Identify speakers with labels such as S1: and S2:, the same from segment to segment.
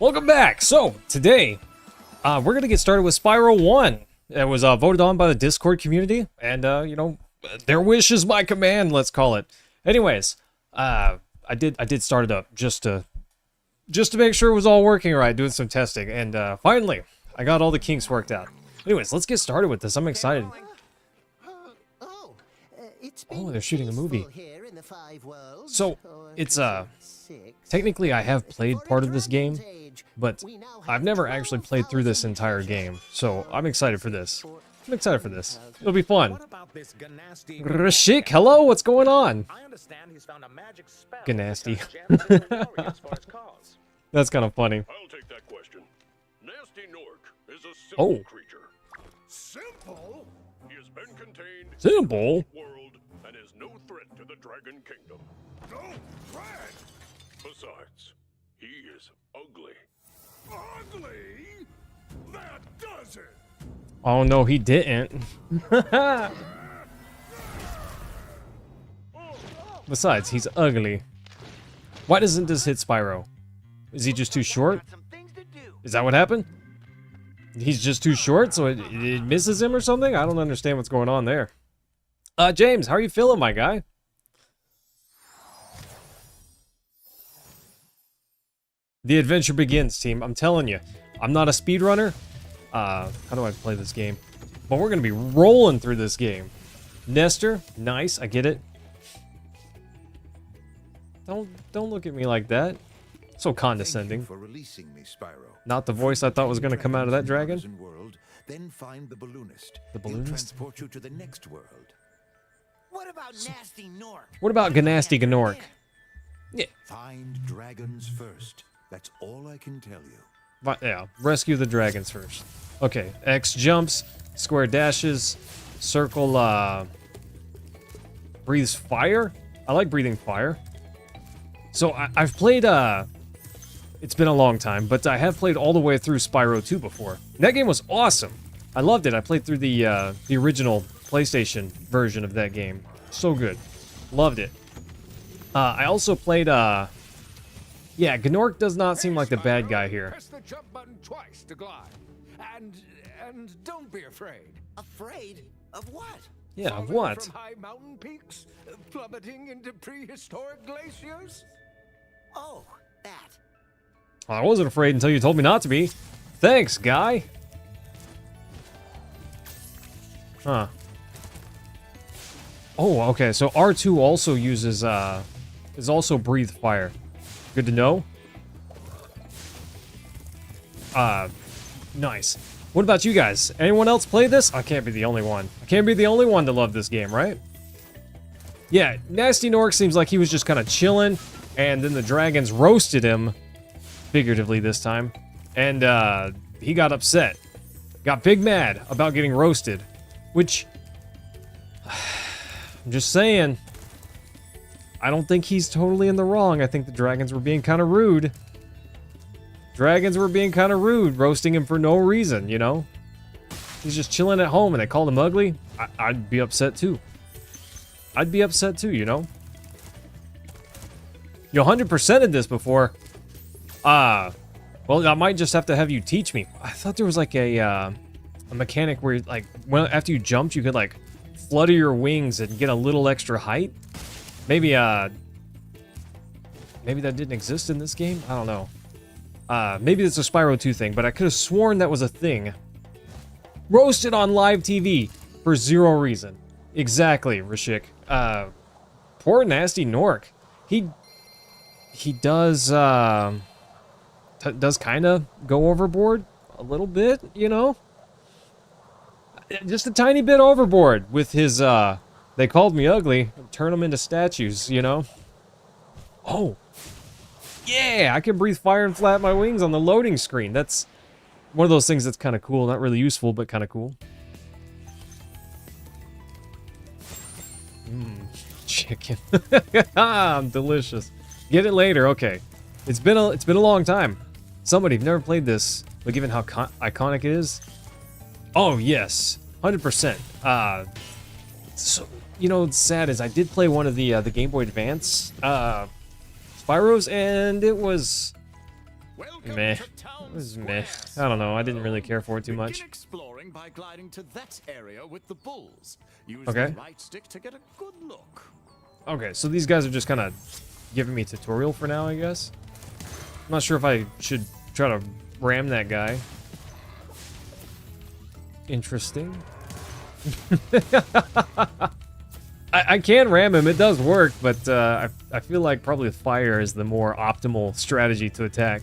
S1: Welcome back. So today, we're gonna get started with Spyro 1. It was voted on by the Discord community, and you know, their wish is my command. Let's call it. Anyways, I did start it up just to make sure it was all working right, doing some testing, and finally, I got all the kinks worked out. Anyways, let's get started with this. I'm excited. Oh, they're shooting a movie. So it's technically I have played part of this game, but I've never actually played through this entire game. So I'm excited for this. I'm excited for this. It'll be fun. Rashik, hello, what's going on? Ganasty. That's kind of funny.
S2: I'll take that question. Nasty Nork is a simple creature. Simple? He has been contained
S1: Simple?
S2: in the world and is no threat to the Dragon Kingdom. No threat? Besides, he is ugly. Ugly? That does it!
S1: Oh no, he didn't. Besides, he's ugly. Why doesn't this hit Spyro? Is he just too short? Is that what happened? He's just too short, so it misses him or something? I don't understand what's going on there. James, how are you feeling, my guy? The adventure begins, team. I'm telling you, I'm not a speedrunner. How do I play this game? But we're gonna be rolling through this game. Nestor, nice, I get it. Don't look at me like that. So condescending.
S3: For releasing me, Spyro.
S1: Not the voice I thought was gonna come out of that dragon.
S3: World, then find the balloonist.
S1: The
S3: He'll
S1: balloonist?
S3: transport you to the next world.
S4: What about Nasty Nork?
S1: What about Ganasty Gnork? Yeah.
S3: Find dragons first. That's all I can tell you.
S1: But yeah, rescue the dragons first. Okay, X jumps, square dashes, circle breathes fire. I like breathing fire. So I've played it's been a long time, but I have played all the way through Spyro 2 before. And that game was awesome. I loved it. I played through the original PlayStation version of that game. So good. Loved it. I also played yeah, Gnork does not seem like the bad guy here.
S5: Press the jump button twice to glide. And don't be afraid.
S4: Afraid of what?
S1: Yeah, of
S5: Falling
S1: what?
S5: From high mountain peaks, plummeting into prehistoric glaciers.
S4: Oh, that.
S1: I wasn't afraid until you told me not to be. Thanks, guy. Huh. Oh, okay. So R2 also uses is also breathe fire. Good to know. Nice. What about you guys? Anyone else play this? I can't be the only one. I can't be the only one to love this game, right? Yeah, Nasty Nork seems like he was just kind of chilling, and then the dragons roasted him, figuratively this time, and he got upset. Got big mad about getting roasted, which, I'm just saying, I don't think he's totally in the wrong. I think the dragons were being kind of rude. Dragons were being kind of rude, roasting him for no reason, you know? He's just chilling at home and they called him ugly. I'd be upset too. I'd be upset too, you know? You 100%ed this before. Well, I might just have to have you teach me. I thought there was like a mechanic where, like, when after you jumped, you could, like, flutter your wings and get a little extra height. Maybe maybe that didn't exist in this game? I don't know. Maybe it's a Spyro 2 thing, but I could have sworn that was a thing. Roasted on live TV for zero reason. Exactly, Rashik. Poor Nasty Nork. He does kind of go overboard a little bit, you know? Just a tiny bit overboard with his, they called me ugly, turn them into statues, you know? Oh. Yeah, I can breathe fire and flap my wings on the loading screen. That's one of those things that's kind of cool. Not really useful, but kind of cool. Chicken. Delicious. Get it later. Okay. It's been a long time. Somebody, if never played this, but given how iconic it is. Oh, yes. 100%. So, you know, what's sad is I did play one of the Game Boy Advance Spyros, and it was
S5: Welcome
S1: Meh.
S5: to Town
S1: It was meh.
S5: Square,
S1: I don't know. I didn't really care for it too much.
S5: Begin exploring by gliding to that area with the bulls. Use
S1: Okay.
S5: the right stick to get a good look.
S1: Okay, so these guys are just kind of giving me tutorial for now, I guess. I'm not sure if I should try to ram that guy. Interesting. I can ram him. It does work, but I feel like probably fire is the more optimal strategy to attack.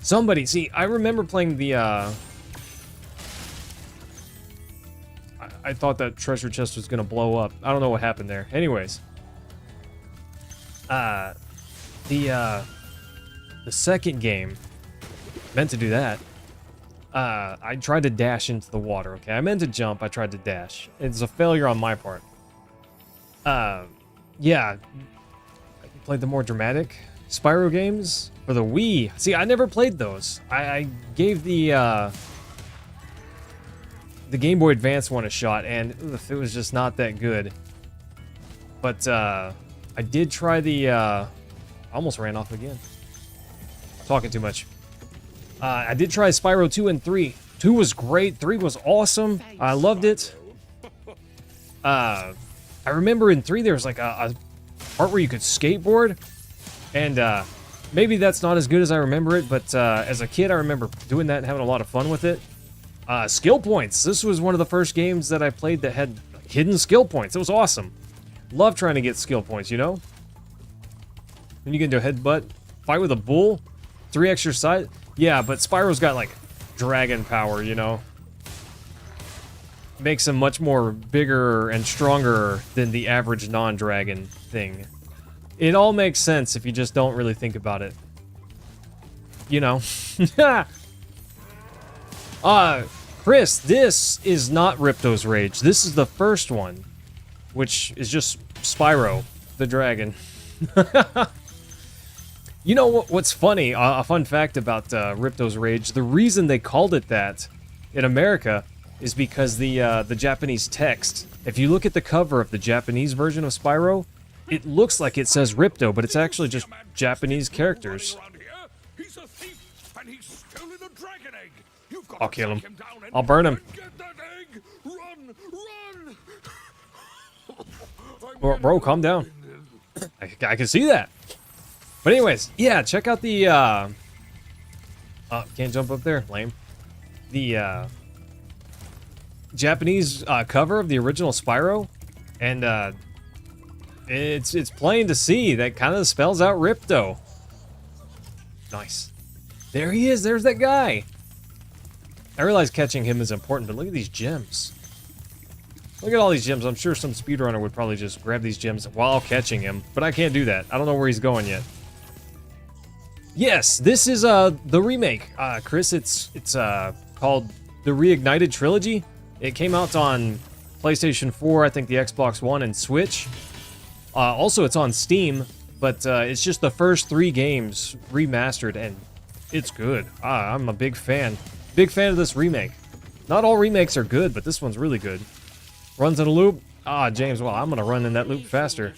S1: Somebody, see, I remember playing the, I thought that treasure chest was gonna blow up. I don't know what happened there. Anyways. The second game, meant to do that. I tried to dash into the water, okay? I meant to jump, I tried to dash. It's a failure on my part. Yeah. I played the more dramatic Spyro games for the Wii. See, I never played those. I gave the Game Boy Advance one a shot, and it was just not that good. But, I did try the, I almost ran off again. Talking too much. I did try Spyro 2 and 3. 2 was great. 3 was awesome. I loved it. I remember in 3 there was like a part where you could skateboard. And maybe that's not as good as I remember it, but as a kid I remember doing that and having a lot of fun with it. Skill points. This was one of the first games that I played that had hidden skill points. It was awesome. Love trying to get skill points, you know? Then you get into a headbutt. Fight with a bull. 3 extra size. Yeah, but Spyro's got like dragon power, you know? Makes him much more bigger and stronger than the average non-dragon thing. It all makes sense if you just don't really think about it. You know? Chris, this is not Ripto's Rage. This is the first one, which is just Spyro, the dragon. You know what's funny? A fun fact about Ripto's Rage. The reason they called it that in America is because the Japanese text. If you look at the cover of the Japanese version of Spyro, it looks like it says Ripto, but it's actually just Japanese characters.
S2: He's a thief, and he's stolen a dragon egg. You've got
S1: I'll
S2: to
S1: kill him.
S2: track down and
S1: I'll burn him.
S2: Get that egg. Run, run.
S1: Bro, calm down. I can see that. But anyways, yeah, check out the, can't jump up there, lame. The, Japanese, cover of the original Spyro, and, it's plain to see that kind of spells out Ripto. Nice. There he is, there's that guy. I realize catching him is important, but look at these gems. Look at all these gems. I'm sure some speedrunner would probably just grab these gems while catching him, but I can't do that. I don't know where he's going yet. Yes, this is the remake, Chris. It's called the Reignited Trilogy. It came out on PlayStation 4, I think the Xbox One, and Switch. Also, it's on Steam, but it's just the first 3 games remastered, and it's good. I'm a big fan. Big fan of this remake. Not all remakes are good, but this one's really good. Runs in a loop. James, well, I'm gonna run in that loop faster.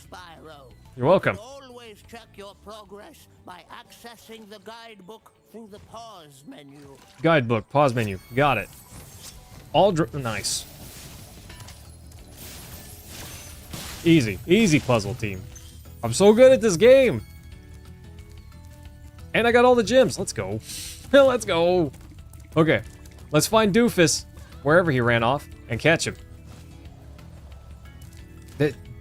S1: You're welcome.
S4: Always check your progress by accessing the guidebook through the pause menu.
S1: Guidebook, pause menu. Got it. Nice. Easy. Easy puzzle team. I'm so good at this game. And I got all the gems. Let's go. Let's go. Okay. Let's find Doofus, wherever he ran off, and catch him.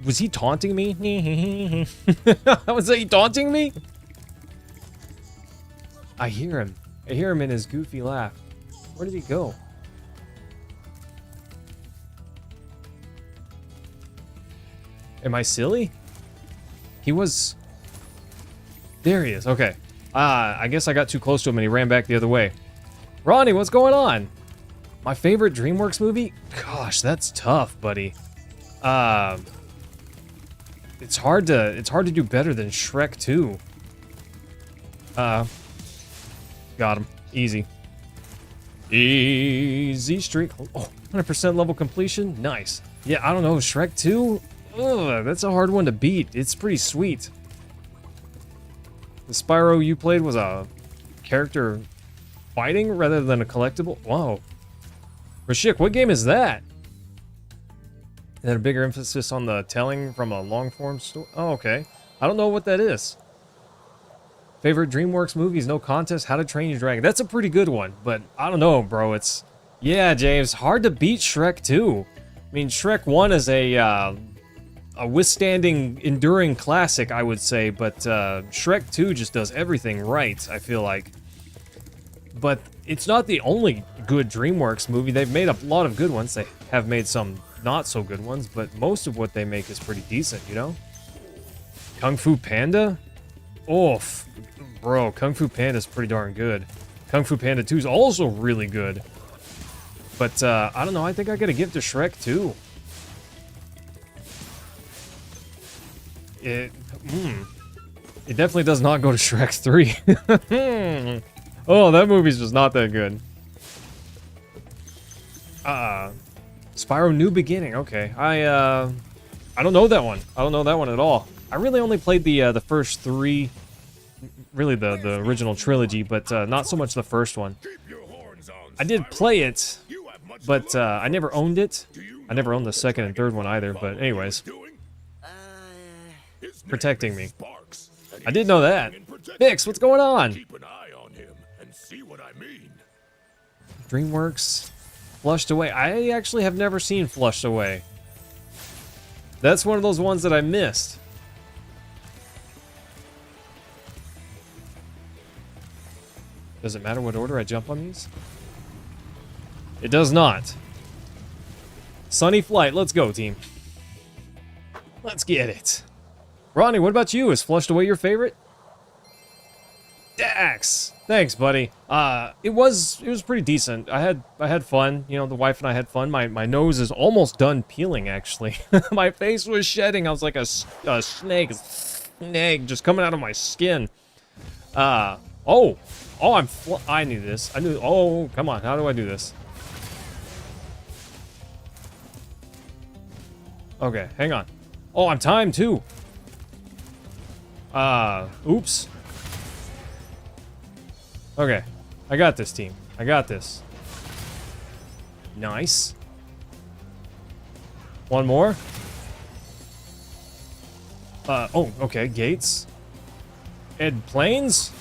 S1: Was he taunting me? Was he taunting me? I hear him. I hear him in his goofy laugh. Where did he go? Am I silly? He was... There he is. Okay. I guess I got too close to him and he ran back the other way. Ronnie, what's going on? My favorite DreamWorks movie? Gosh, that's tough, buddy. It's hard to do better than Shrek 2. Got him. Easy. Easy streak. Oh, 100% level completion. Nice. Yeah, I don't know. Shrek 2? Ugh, that's a hard one to beat. It's pretty sweet. The Spyro you played was a character fighting rather than a collectible. Whoa. Rashik, what game is that? Is that a bigger emphasis on the telling from a long form story? Oh, okay. I don't know what that is. Favorite DreamWorks movies, no contest, How to Train Your Dragon. That's a pretty good one, but I don't know, bro. It's, yeah, James, hard to beat Shrek 2. I mean, Shrek 1 is a withstanding, enduring classic, I would say, but Shrek 2 just does everything right, I feel like. But it's not the only good DreamWorks movie. They've made a lot of good ones. They have made some not so good ones, but most of what they make is pretty decent, you know? Kung Fu Panda? Oof. Bro, Kung Fu Panda is pretty darn good. Kung Fu Panda 2 is also really good. But, I don't know, I think I gotta give to Shrek 2. It definitely does not go to Shrek 3. Oh, that movie's just not that good. Spyro New Beginning, okay. I don't know that one. I don't know that one at all. I really only played the first 3, really the original trilogy, but not so much the first one. I did play it, but I never owned it. I never owned the second and third one either, but anyways. Protecting me. I did know that. Vix, what's going on?
S2: Keep an eye on him and see what I mean.
S1: DreamWorks, Flushed Away. I actually have never seen Flushed Away. That's one of those ones that I missed. Does it matter what order I jump on these? It does not. Sunny Flight, let's go, team. Let's get it. Ronnie, what about you? Is Flushed Away your favorite? Dax! Thanks, buddy. It was pretty decent. I had fun. You know, the wife and I had fun. My nose is almost done peeling, actually. My face was shedding. I was like a snake just coming out of my skin. I knew this. Oh, come on. How do I do this? Okay, hang on. Oh, I'm timed too. Oops. Okay, I got this, team. I got this. Nice. One more. Oh, okay, gates. Ed planes.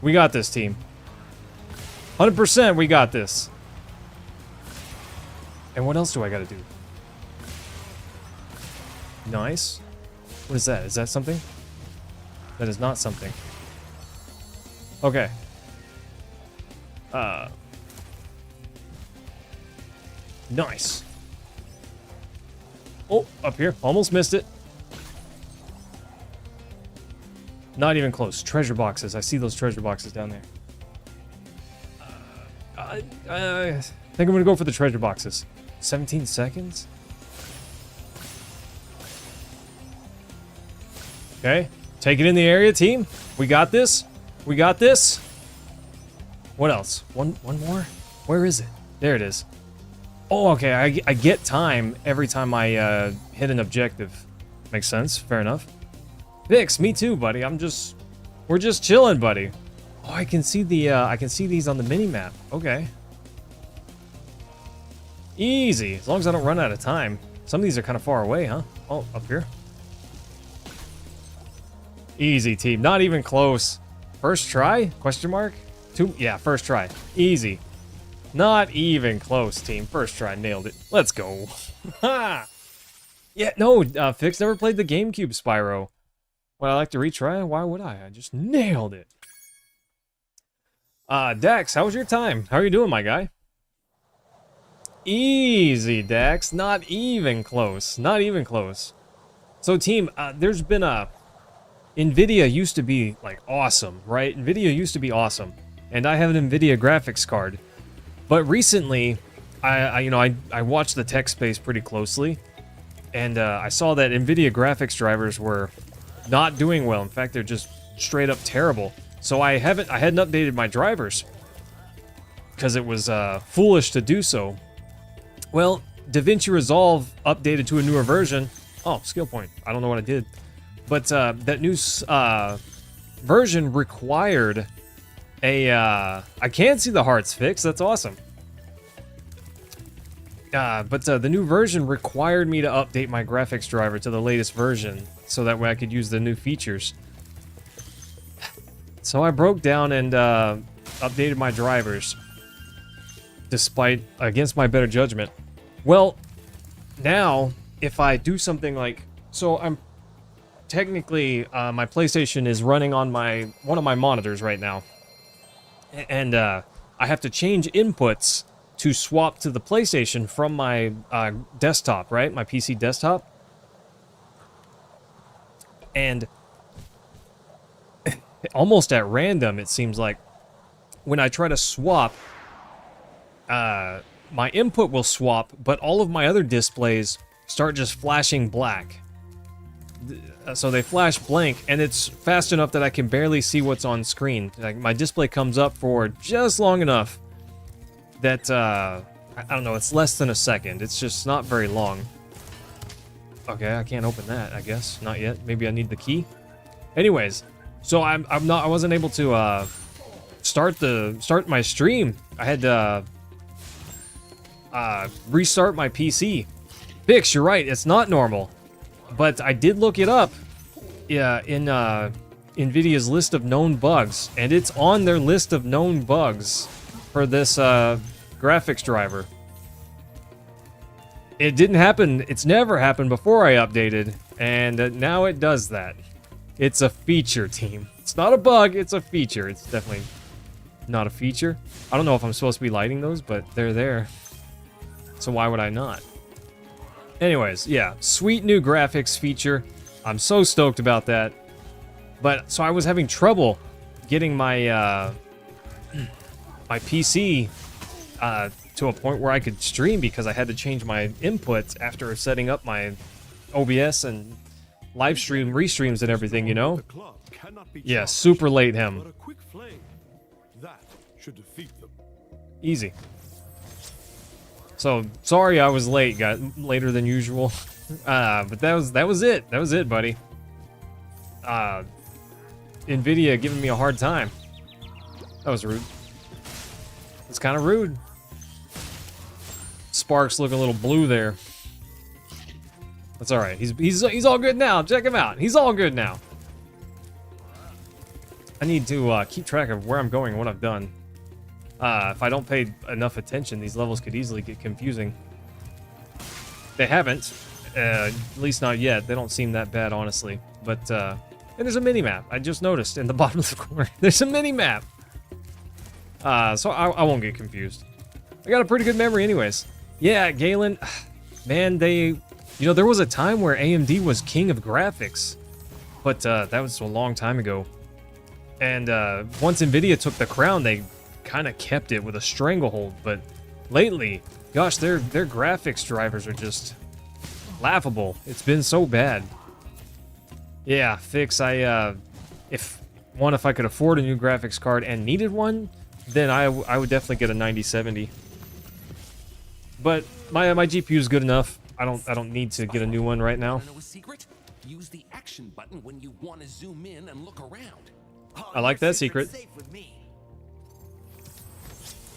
S1: We got this, team. 100% we got this. And what else do I gotta do? Nice. What is that? Is that something? That is not something. Okay. Nice. Oh, up here. Almost missed it. Not even close. Treasure boxes. I see those treasure boxes down there. I think I'm gonna go for the treasure boxes. 17 seconds? Okay. Take it in the area, team. We got this. We got this. What else? One more? Where is it? There it is. Oh, okay. I get time every time I hit an objective. Makes sense. Fair enough. Vix, me too, buddy. We're just chilling, buddy. Oh, I can see these on the mini map. Okay. Easy, as long as I don't run out of time. Some of these are kind of far away, huh? Oh, up here. Easy, team. Not even close. First try? Question mark? Yeah, first try. Easy. Not even close, team. First try. Nailed it. Let's go. Ha! Yeah, no, Fix never played the GameCube Spyro. Would I like to retry? Why would I? I just nailed it. Dax, how was your time? How are you doing, my guy? Easy, Dax. Not even close. Not even close. So, team, there's been NVIDIA used to be, like, awesome, right? NVIDIA used to be awesome. And I have an NVIDIA graphics card. But recently, I watched the tech space pretty closely. And I saw that NVIDIA graphics drivers were not doing well. In fact, they're just straight up terrible. So I hadn't updated my drivers. Because it was foolish to do so. Well, DaVinci Resolve updated to a newer version. Oh, skill point. I don't know what I did. But that new version required a... I can see the hearts fixed. That's awesome. But the new version required me to update my graphics driver to the latest version, so that way I could use the new features. So I broke down and updated my drivers, against my better judgment. Well, now if I do something like, so I'm technically my PlayStation is running on one of my monitors right now, and I have to change inputs to swap to the PlayStation from my desktop, right? My PC desktop. And almost at random, it seems like, when I try to swap, my input will swap, but all of my other displays start just flashing black. So they flash blank, and it's fast enough that I can barely see what's on screen. Like, my display comes up for just long enough that, I don't know, it's less than a second. It's just not very long. Okay, I can't open that, I guess. Not yet. Maybe I need the key. Anyways, so I wasn't able to, start my stream. I had to, restart my PC. Bix, you're right, it's not normal. But I did look it up, yeah, in, NVIDIA's list of known bugs, and it's on their list of known bugs for this graphics driver. It didn't happen. It's never happened before I updated, and now it does that. It's a feature, team. It's not a bug, it's a feature. It's definitely not a feature. I don't know if I'm supposed to be lighting those, but they're there. So why would I not? Anyways, yeah, sweet new graphics feature. I'm so stoked about that. But, so I was having trouble getting my, my PC to a point where I could stream because I had to change my inputs after setting up my OBS and live stream restreams and everything, you know? Yeah, super late him.
S2: But a quick flame, that should defeat them.
S1: Easy. So sorry I was late, got later than usual. But that was it. That was it, buddy. NVIDIA giving me a hard time. That was rude. It's kind of rude. Sparks look a little blue there. That's all right. He's all good now. Check him out. He's all good now. I need to keep track of where I'm going and what I've done. If I don't pay enough attention, these levels could easily get confusing. They haven't, at least not yet. They don't seem that bad, honestly. But and there's a mini map. I just noticed in the bottom of the corner. There's a mini map. So I won't get confused. I got a pretty good memory, anyways. Yeah, Galen, man, you know, there was a time where AMD was king of graphics, but that was a long time ago. And once NVIDIA took the crown, they kind of kept it with a stranglehold. But lately, gosh, their graphics drivers are just laughable. It's been so bad. Yeah, Fix, if I could afford a new graphics card and needed one, then I would definitely get a 9070. But my GPU is good enough. I don't need to get a new one right now.
S5: Know a secret? Use the action button when you want to zoom in and look around.
S1: I like that secret.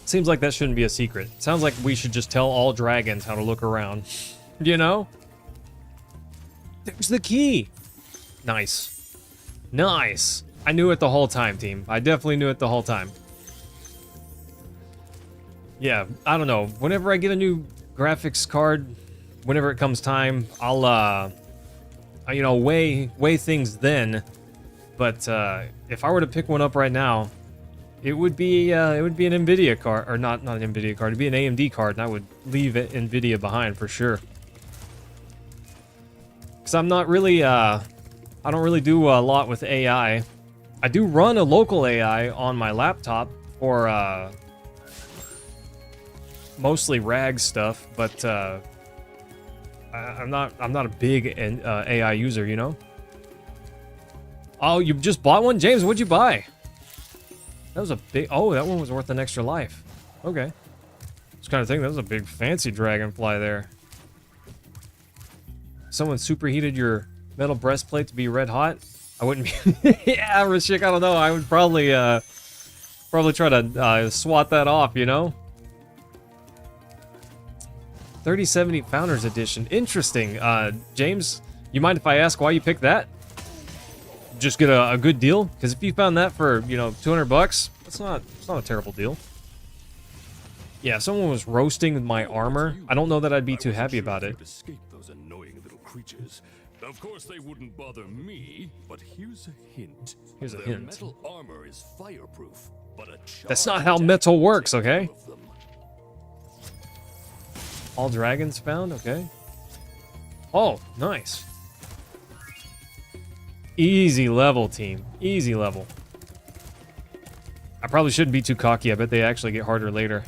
S1: Seems like that shouldn't be a secret. Sounds like we should just tell all dragons how to look around. You know? There's the key. Nice. Nice. I knew it the whole time, team. I definitely knew it the whole time. Yeah, I don't know. Whenever I get a new graphics card, whenever it comes time, I'll, you know, weigh things then. But if I were to pick one up right now, it would be an NVIDIA card, or not an NVIDIA card. It'd be an AMD card, and I would leave NVIDIA behind for sure. Because I'm not really, I don't really do a lot with AI. I do run a local AI on my laptop for mostly RAG stuff, but I'm not a big AI user, you know. Oh, you just bought one, James? What'd you buy? That was a big. Oh, that one was worth an extra life. Okay, just kind of think that was a big fancy dragonfly there. Someone superheated your Metal breastplate to be red hot. I wouldn't be. Yeah, Rashik, I don't know. I would probably try to swat that off, you know? 3070 Founders Edition. Interesting. James, you mind if I ask why you picked that? Just get a good deal? Because if you found that for, you know, 200 bucks, it's not a terrible deal. Yeah, if someone was roasting my armor, I don't know that I'd be too happy about it.
S2: Escape those annoying little creatures. Of course they wouldn't bother me, but here's a hint.
S1: Here's a
S2: Their
S1: hint.
S2: metal armor is fireproof, but a
S1: That's not
S2: charge
S1: how
S2: attack
S1: metal
S2: will
S1: works,
S2: take
S1: okay?
S2: all of them.
S1: All dragons found, okay. Oh, nice. Easy level, team. Easy level. I probably shouldn't be too cocky. I bet they actually get harder later.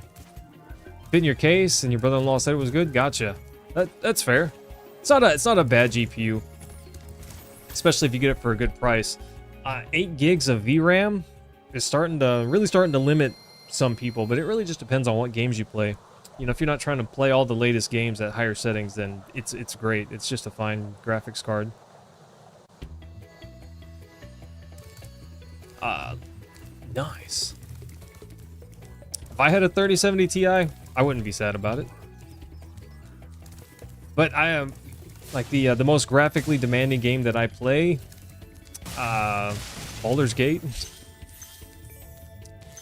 S1: Fit in your case, and your brother-in-law said it was good. Gotcha. That's fair. It's not a bad GPU, especially if you get it for a good price. 8 gigs of VRAM is really starting to limit some people, but it really just depends on what games you play. You know, if you're not trying to play all the latest games at higher settings, then it's great. It's just a fine graphics card. Nice. If I had a 3070 Ti, I wouldn't be sad about it. But I am like the most graphically demanding game that I play, Baldur's Gate.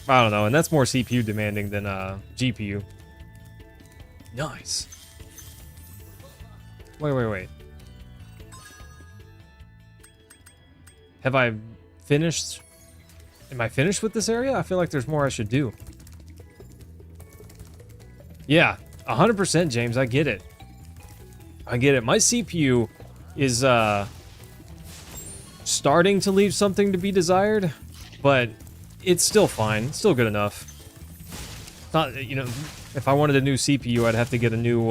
S1: I don't know, and that's more CPU demanding than GPU. Nice. Wait. Have I finished? Am I finished with this area? I feel like there's more I should do. Yeah, 100%, James. I get it. My CPU is starting to leave something to be desired, but it's still fine. It's still good enough. It's not, you know, if I wanted a new CPU, I'd have to get a new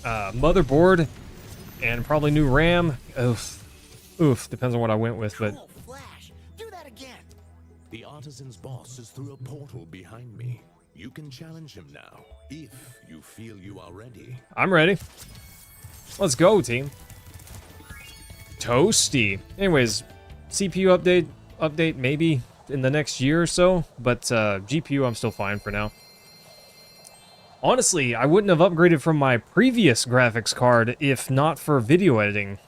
S1: motherboard and probably new RAM. Oof, depends on what I went with, but
S4: Cool, Flash. Do that again.
S3: The artisan's boss is through a portal behind me. You can challenge him now, if you feel you are ready.
S1: I'm ready. Let's go, team. Toasty. Anyways, CPU update maybe in the next year or so, but GPU I'm still fine for now. Honestly, I wouldn't have upgraded from my previous graphics card if not for video editing.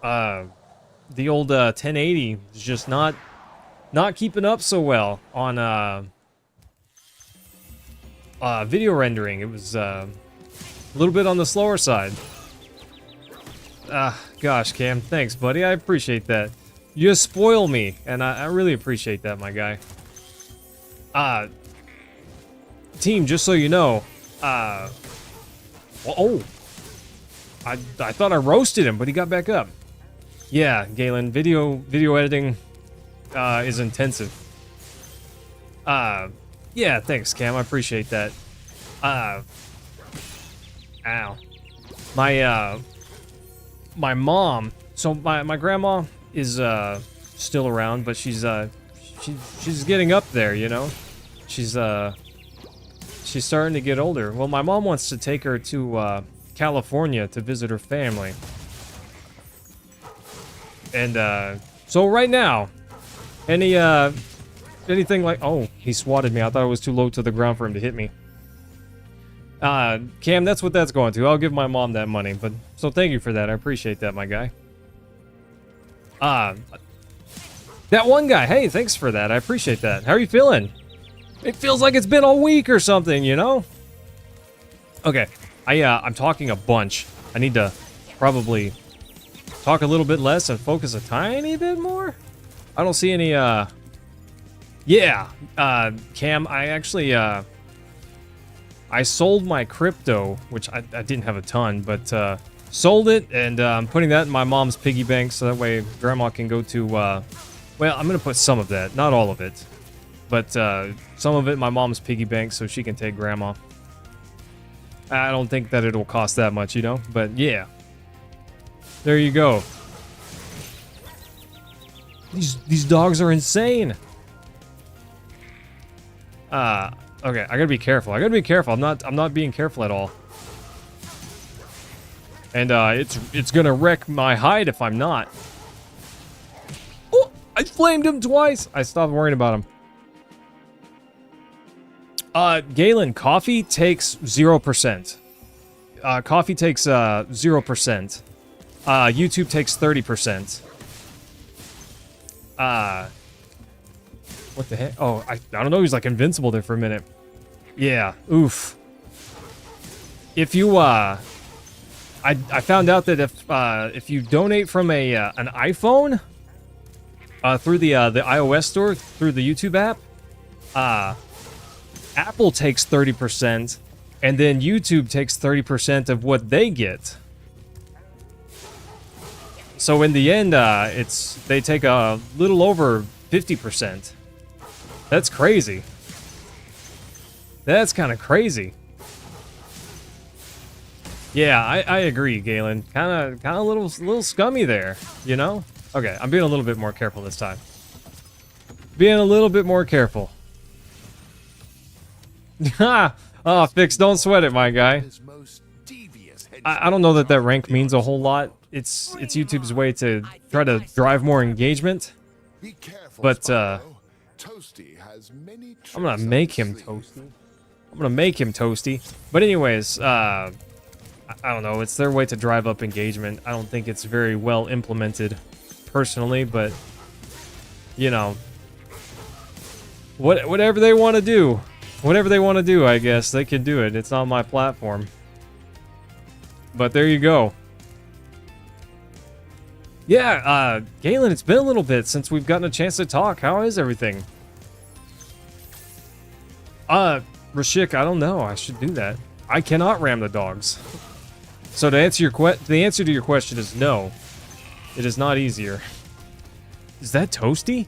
S1: The old 1080 is just not keeping up so well on video rendering. It was a little bit on the slower side. Gosh, Cam, thanks, buddy. I appreciate that. You spoil me, and I really appreciate that, my guy. Team, just so you know, I thought I roasted him, but he got back up. Yeah, Galen, video editing is intensive. Yeah, thanks, Cam. I appreciate that. Ow. My mom. So my grandma is still around, but she's getting up there, you know. She's starting to get older. Well, my mom wants to take her to California to visit her family. And so right now, anything like, oh, he swatted me. I thought it was too low to the ground for him to hit me. Cam, that's what that's going to. I'll give my mom that money, but so thank you for that. I appreciate that, my guy. That one guy, hey, thanks for that. I appreciate that. How are you feeling? It feels like it's been a week or something, you know? Okay, I'm talking a bunch. I need to probably talk a little bit less and focus a tiny bit more. I don't see any, yeah, Cam, I actually, I sold my crypto, which I didn't have a ton, but, sold it, and, I'm putting that in my mom's piggy bank, so that way Grandma can go to, well, I'm gonna put some of that, not all of it, but, some of it in my mom's piggy bank so she can take Grandma. I don't think that it'll cost that much, you know, but yeah. There you go. These dogs are insane. Okay, I gotta be careful. I'm not being careful at all. And it's gonna wreck my hide if I'm not. Oh, I flamed him twice. I stopped worrying about him. Galen, coffee takes 0%. Coffee takes 0%. YouTube takes 30%. What the heck? Oh, I don't know. He's like invincible there for a minute. Yeah. Oof. If you I found out that if you donate from an iPhone through the iOS store through the YouTube app, Apple takes 30%, and then YouTube takes 30% of what they get. So in the end, they take a little over 50%. That's crazy. That's kind of crazy. Yeah, I agree, Galen. Kind of a little scummy there, you know? Okay, I'm being a little bit more careful this time. Being a little bit more careful. Ha! Oh, Fix, don't sweat it, my guy. I don't know that that rank means a whole lot. It's YouTube's way to try to drive more engagement. But, I'm gonna make him toasty. I'm gonna make him toasty. But anyways, I don't know. It's their way to drive up engagement. I don't think it's very well implemented, personally. But you know, whatever they want to do, I guess they can do it. It's on my platform. But there you go. Yeah, Galen, it's been a little bit since we've gotten a chance to talk. How is everything? Rashik, I don't know. I should do that. I cannot ram the dogs. So to answer your the answer to your question is no. It is not easier. Is that Toasty?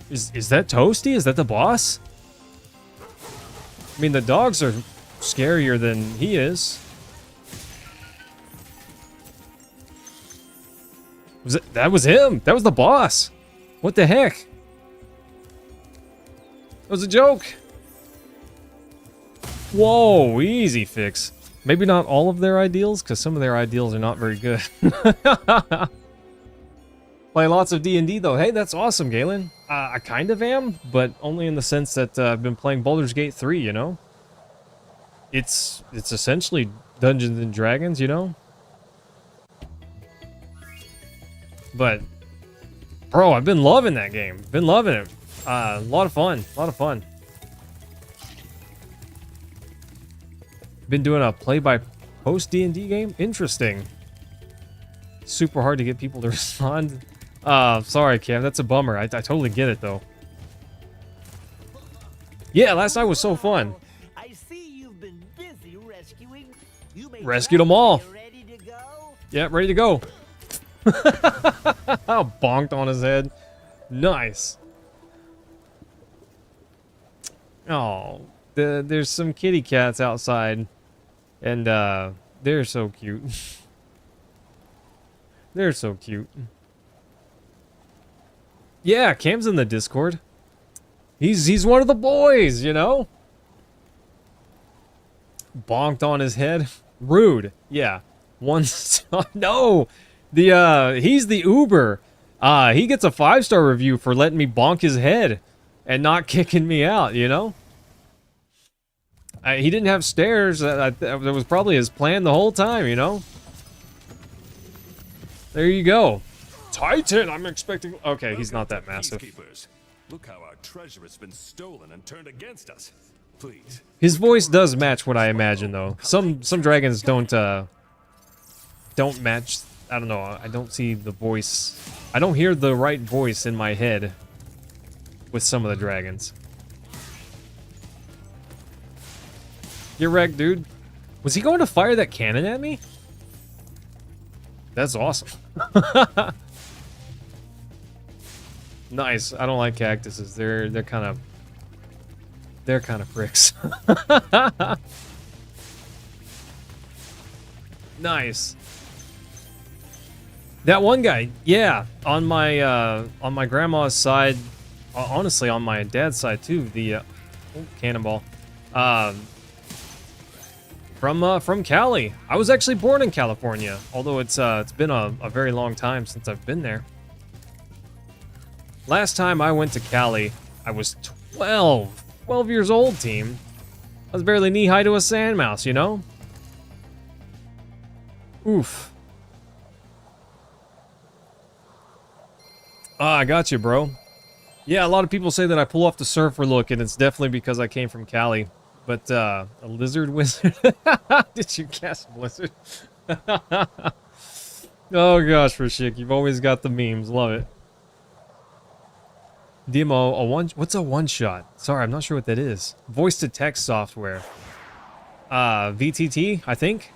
S1: Is that Toasty? Is that the boss? I mean, the dogs are scarier than he is. That was him. That was the boss. What the heck? That was a joke. Whoa, easy, Fix. Maybe not all of their ideals, because some of their ideals are not very good. Play lots of D&D though. Hey, that's awesome, Galen. I kind of am, but only in the sense that I've been playing Baldur's Gate 3, you know? It's essentially Dungeons and Dragons, you know? But, bro, I've been loving that game. Been loving it. A lot of fun. A lot of fun. Been doing a play-by-post D&D game? Interesting. Super hard to get people to respond. Sorry, Cam. That's a bummer. I totally get it, though. Yeah, last night was so fun.
S4: I see you've been busy rescuing.
S1: Rescued them all.
S4: Ready to go?
S1: Yeah, ready to go. Bonked on his head. Nice. Oh, there's some kitty cats outside, and they're so cute. They're so cute. Yeah, Cam's in the Discord. He's one of the boys, you know? Bonked on his head. Rude. Yeah. One star. No. He's the Uber. He gets a 5-star review for letting me bonk his head and not kicking me out, you know? He didn't have stairs. That was probably his plan the whole time, you know? There you go. Titan, I'm expecting... Okay, he's not that massive.
S2: Look how our treasure has been stolen and turned against us. Please.
S1: His voice does match what I imagine, though. Some dragons don't match... I don't know. I don't see the voice... I don't hear the right voice in my head with some of the dragons. You're wrecked, dude. Was he going to fire that cannon at me? That's awesome. Nice. I don't like cactuses. They're kind of pricks. Nice. That one guy, yeah, on my grandma's side, honestly, on my dad's side too. The oh, cannonball. From Cali. I was actually born in California, although it's been a very long time since I've been there. Last time I went to Cali, I was 12 years old, team. I was barely knee-high to a sand mouse, you know? Oof. Ah, I got you, bro. Yeah, a lot of people say that I pull off the surfer look, and it's definitely because I came from Cali. But, a lizard wizard? Did you cast Blizzard? Oh gosh, Rashik, you've always got the memes. Love it. Demo, what's a one-shot? Sorry, I'm not sure what that is. Voice-to-text software. VTT, I think?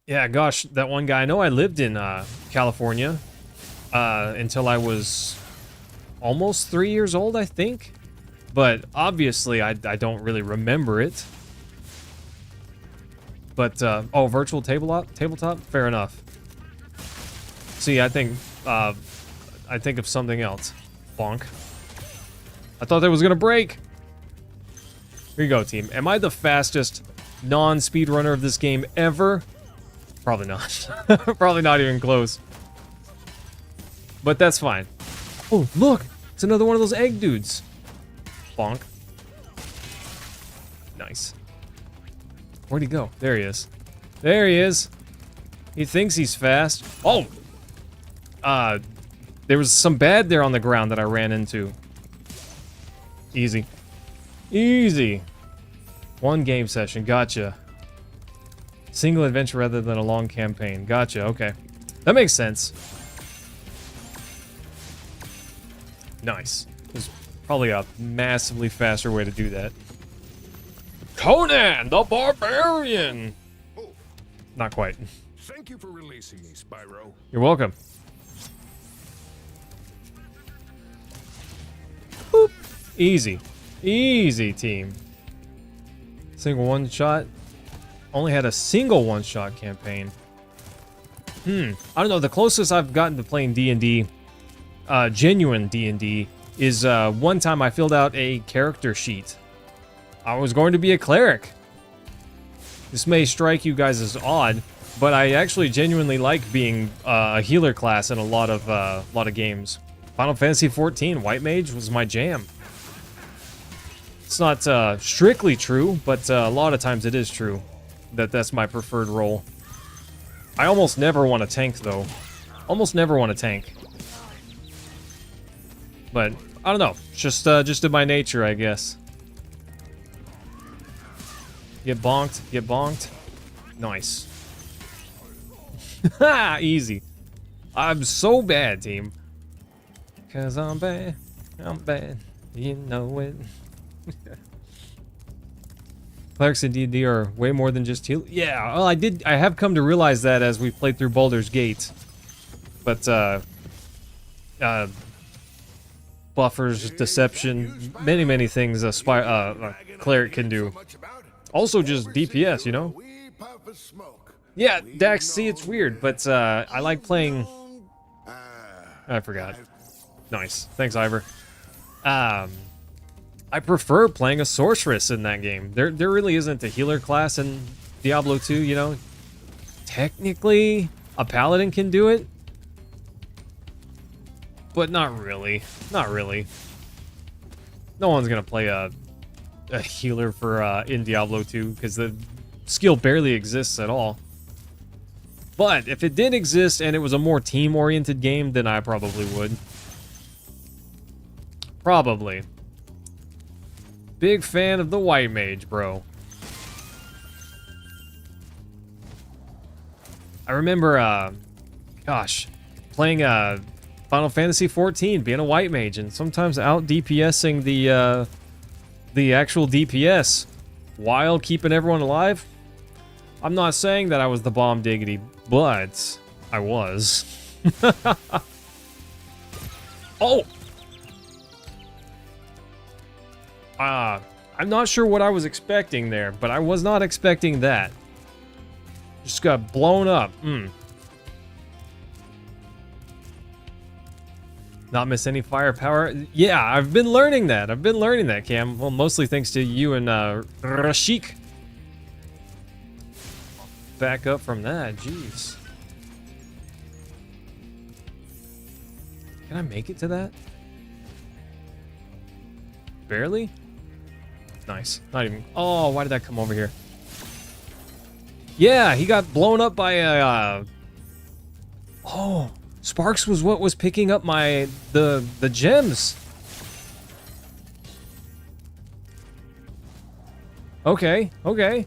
S1: Yeah, gosh, that one guy. I know I lived in, California, until I was almost 3 years old, I think. But, obviously, I don't really remember it. But, oh, virtual tabletop? Fair enough. See, I think of something else. Bonk. I thought that was gonna break. Here you go, team. Am I the fastest non-speedrunner of this game ever? Probably not. Probably not even close. But that's fine. Oh, look! It's another one of those egg dudes. Bonk. Nice. Where'd he go? There he is. There he is. He thinks he's fast. Oh! There was some bad there on the ground that I ran into. Easy. Easy. One game session. Gotcha. Single adventure rather than a long campaign. Gotcha. Okay. That makes sense. Nice. There's probably a massively faster way to do that. Conan the Barbarian! Not quite.
S2: Thank you for releasing me, Spyro.
S1: You're welcome. Boop. Easy. Easy, team. Single one-shot. Only had a single one-shot campaign. I don't know. The closest I've gotten to playing D&D, genuine D&D, is one time I filled out a character sheet. I was going to be a cleric. This may strike you guys as odd, but I actually genuinely like being a healer class in a lot of games. Final Fantasy XIV, White Mage was my jam. It's not strictly true, but a lot of times it is true that that's my preferred role. I almost never want to tank, though. Almost never want to tank. But I don't know. Just in my nature, I guess. Get bonked. Get bonked. Nice. Ha! Easy. I'm so bad, team. 'Cause I'm bad. I'm bad. You know it. Clerics in D&D are way more than just heal. Yeah, well, I have come to realize that as we played through Baldur's Gate. But, buffers, deception, many things a cleric can do. Also just DPS, you know? Yeah, Dax, see, it's weird, but, I like playing... I forgot. Nice. Thanks, Ivor. I prefer playing a sorceress in that game. There really isn't a healer class in Diablo 2, you know? Technically, a paladin can do it. But not really. Not really. No one's gonna play a healer for in Diablo 2, because the skill barely exists at all. But if it did exist and it was a more team-oriented game, then I probably would. Probably. Big fan of the White Mage, bro. I remember, gosh, playing Final Fantasy XIV, being a White Mage, and sometimes out DPSing the actual DPS while keeping everyone alive. I'm not saying that I was the bomb diggity, but I was. Oh! I'm not sure what I was expecting there, but I was not expecting that. Just got blown up. Not miss any firepower. Yeah, I've been learning that. I've been learning that, Cam. Well, mostly thanks to you and Rashik. Back up from that. Jeez. Can I make it to that? Barely? Nice. Not even... Oh, why did that come over here? Yeah, he got blown up by a... Oh, Sparks was what was picking up my... the gems. Okay, okay.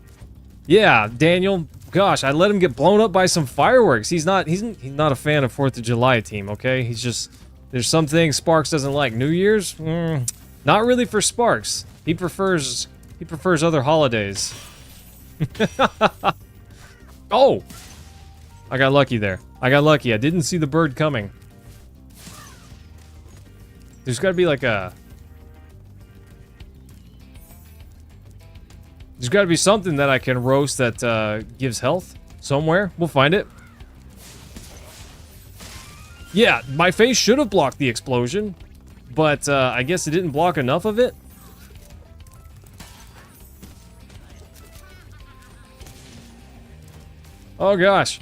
S1: Yeah, Daniel... Gosh, I let him get blown up by some fireworks. He's not a fan of 4th of July, team, okay? He's just... There's some things Sparks doesn't like. New Year's? Not really for Sparks. He prefers other holidays. Oh! I got lucky there. I got lucky. I didn't see the bird coming. There's gotta be like a... There's gotta be something that I can roast that gives health somewhere. We'll find it. Yeah, my face should have blocked the explosion, but I guess it didn't block enough of it. Oh gosh.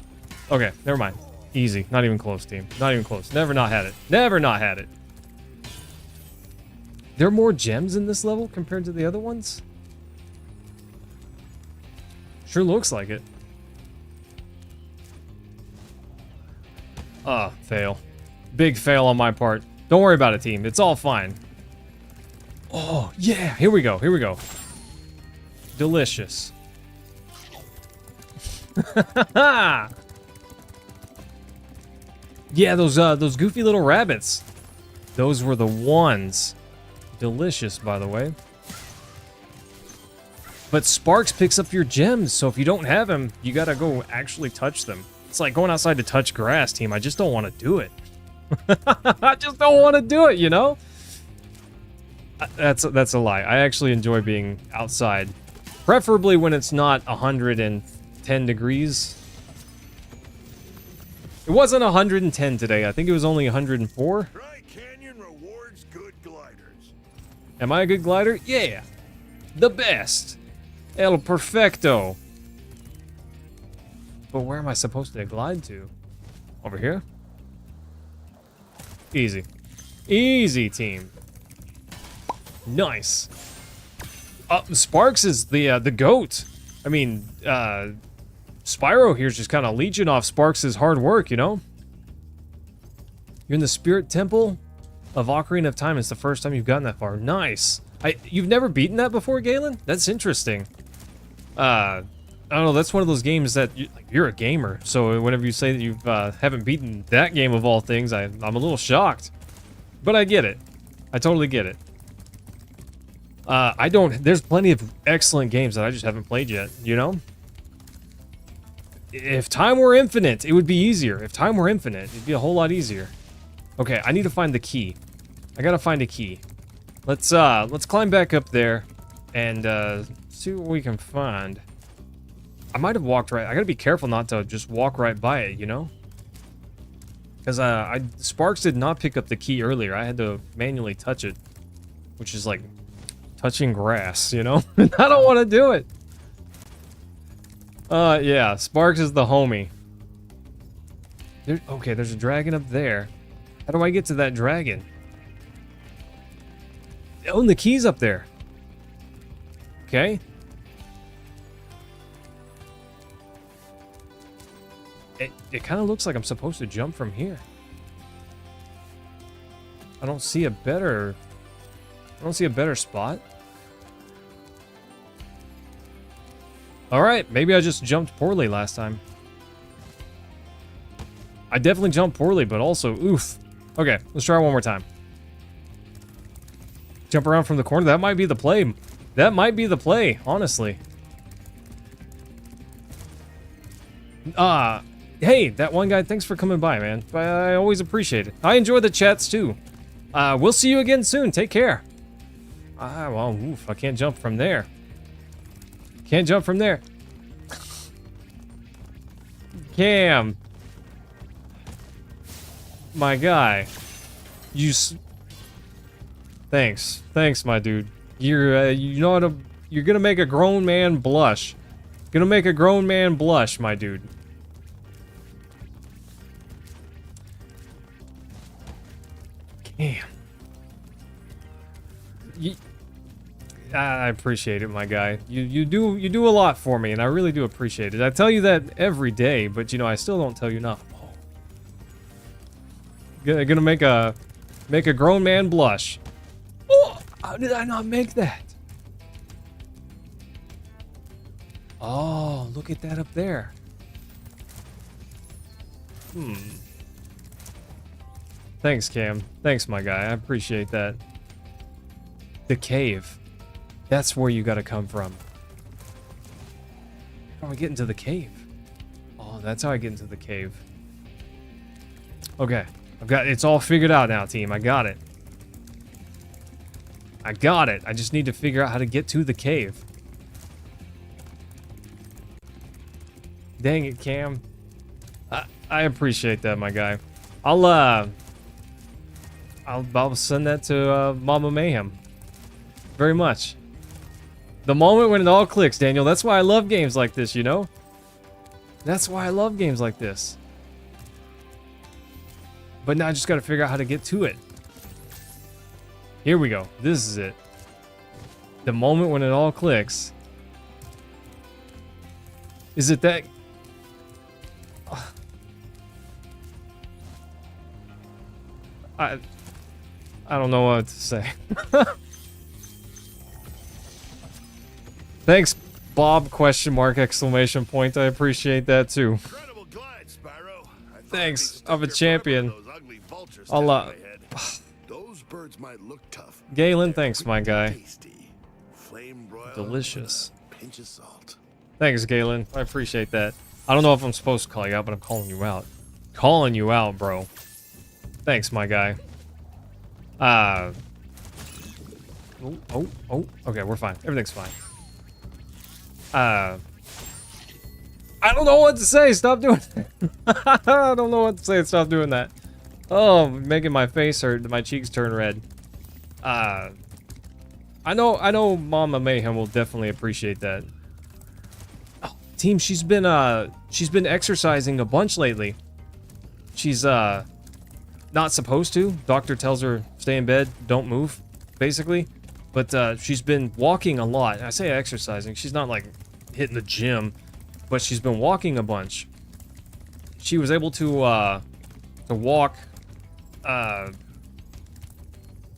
S1: Okay, never mind. Easy. Not even close, team. Not even close. Never not had it. Never not had it. There are more gems in this level compared to the other ones? Sure looks like it. Fail. Big fail on my part. Don't worry about it, team. It's all fine. Oh, yeah. Here we go. Here we go. Delicious. Yeah, those goofy little rabbits. Those were the ones. Delicious, by the way. But Sparks picks up your gems, so if you don't have him, you gotta go actually touch them. It's like going outside to touch grass, team. I just don't want to do it. I just don't want to do it, you know? That's a lie. I actually enjoy being outside. Preferably when it's not 110 degrees. It wasn't 110 today. I think it was only 104.
S2: Dry Canyon rewards good gliders.
S1: Am I a good glider? Yeah. The best. El perfecto. But where am I supposed to glide to? Over here? Easy. Easy, team. Nice. Sparks is the GOAT. I mean, Spyro here's just kind of leeching off Sparks' hard work, you know? You're in the Spirit Temple of Ocarina of Time. It's the first time you've gotten that far. Nice. You've never beaten that before, Galen? That's interesting. I don't know, that's one of those games that you're a gamer, so whenever you say that you haven't beaten that game of all things, I'm a little shocked. But I get it. I totally get it. There's plenty of excellent games that I just haven't played yet, you know? If time were infinite, it would be easier. If time were infinite, it'd be a whole lot easier. Okay, I need to find the key. I gotta find a key. Let's climb back up there and see what we can find. I might have walked right. I gotta be careful not to just walk right by it, you know? Because Sparks did not pick up the key earlier. I had to manually touch it, which is like touching grass, you know? I don't want to do it. Yeah, Sparks is the homie. Okay, there's a dragon up there. How do I get to that dragon? Oh, and the key's up there. Okay. It kind of looks like I'm supposed to jump from here. I don't see a better spot. All right, maybe I just jumped poorly last time. I definitely jumped poorly, but also, oof. Okay, let's try one more time. Jump around from the corner. That might be the play. That might be the play, honestly. Hey, that one guy, thanks for coming by, man. I always appreciate it. I enjoy the chats, too. We'll see you again soon. Take care. Well, oof, I can't jump from there. Can't jump from there. Cam. My guy. Thanks, my dude. You know what? You're gonna make a grown man blush. Gonna make a grown man blush, my dude. Damn. I appreciate it, my guy. You do a lot for me, and I really do appreciate it. I tell you that every day, but you know I still don't tell you enough. Gonna make a grown man blush. Oh, how did I not make that? Oh, look at that up there. Thanks, Cam. Thanks, my guy. I appreciate that. The cave. That's where you gotta come from. How do I get into the cave? Oh, that's how I get into the cave. Okay. It's all figured out now, team. I got it. I just need to figure out how to get to the cave. Dang it, Cam. I appreciate that, my guy. I'll send that to Mama Mayhem. Very much. The moment when it all clicks, Daniel. That's why I love games like this, you know? That's why I love games like this. But now I just gotta figure out how to get to it. Here we go. This is it. The moment when it all clicks. Is it that... I don't know what to say. Thanks, Bob, question mark, exclamation point. I appreciate that too.
S2: Incredible glide, Spyro.
S1: Thanks, I'm a champion.
S2: I'll Those birds might look tough.
S1: Galen, thanks, my guy.
S2: Tasty. Flame broiled
S1: Delicious.
S2: with a pinch of salt.
S1: Thanks, Galen. I appreciate that. I don't know if I'm supposed to call you out, but I'm calling you out. Calling you out, bro. Thanks, my guy. Oh. Okay, we're fine. Everything's fine. I don't know what to say. Stop doing that. I don't know what to say. Stop doing that. Oh, making my face hurt. My cheeks turn red. I know Mama Mayhem will definitely appreciate that. Oh, team, she's been exercising a bunch lately. She's not supposed to. Doctor tells her stay in bed, don't move, basically. But she's been walking a lot. I say exercising. She's not like hitting the gym, but she's been walking a bunch. She was able to walk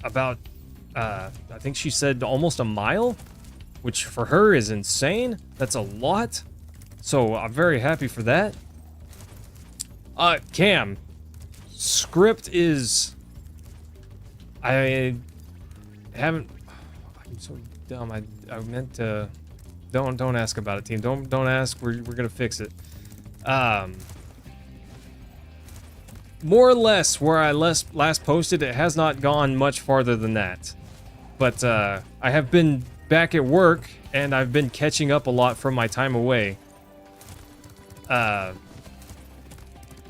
S1: about I think she said almost a mile, which for her is insane. That's a lot. So I'm very happy for that. Cam, script is... I haven't... I'm so dumb. I meant to... Don't ask about it, team. Don't ask. We're gonna fix it. More or less where I last posted, it has not gone much farther than that. But I have been back at work, and I've been catching up a lot from my time away.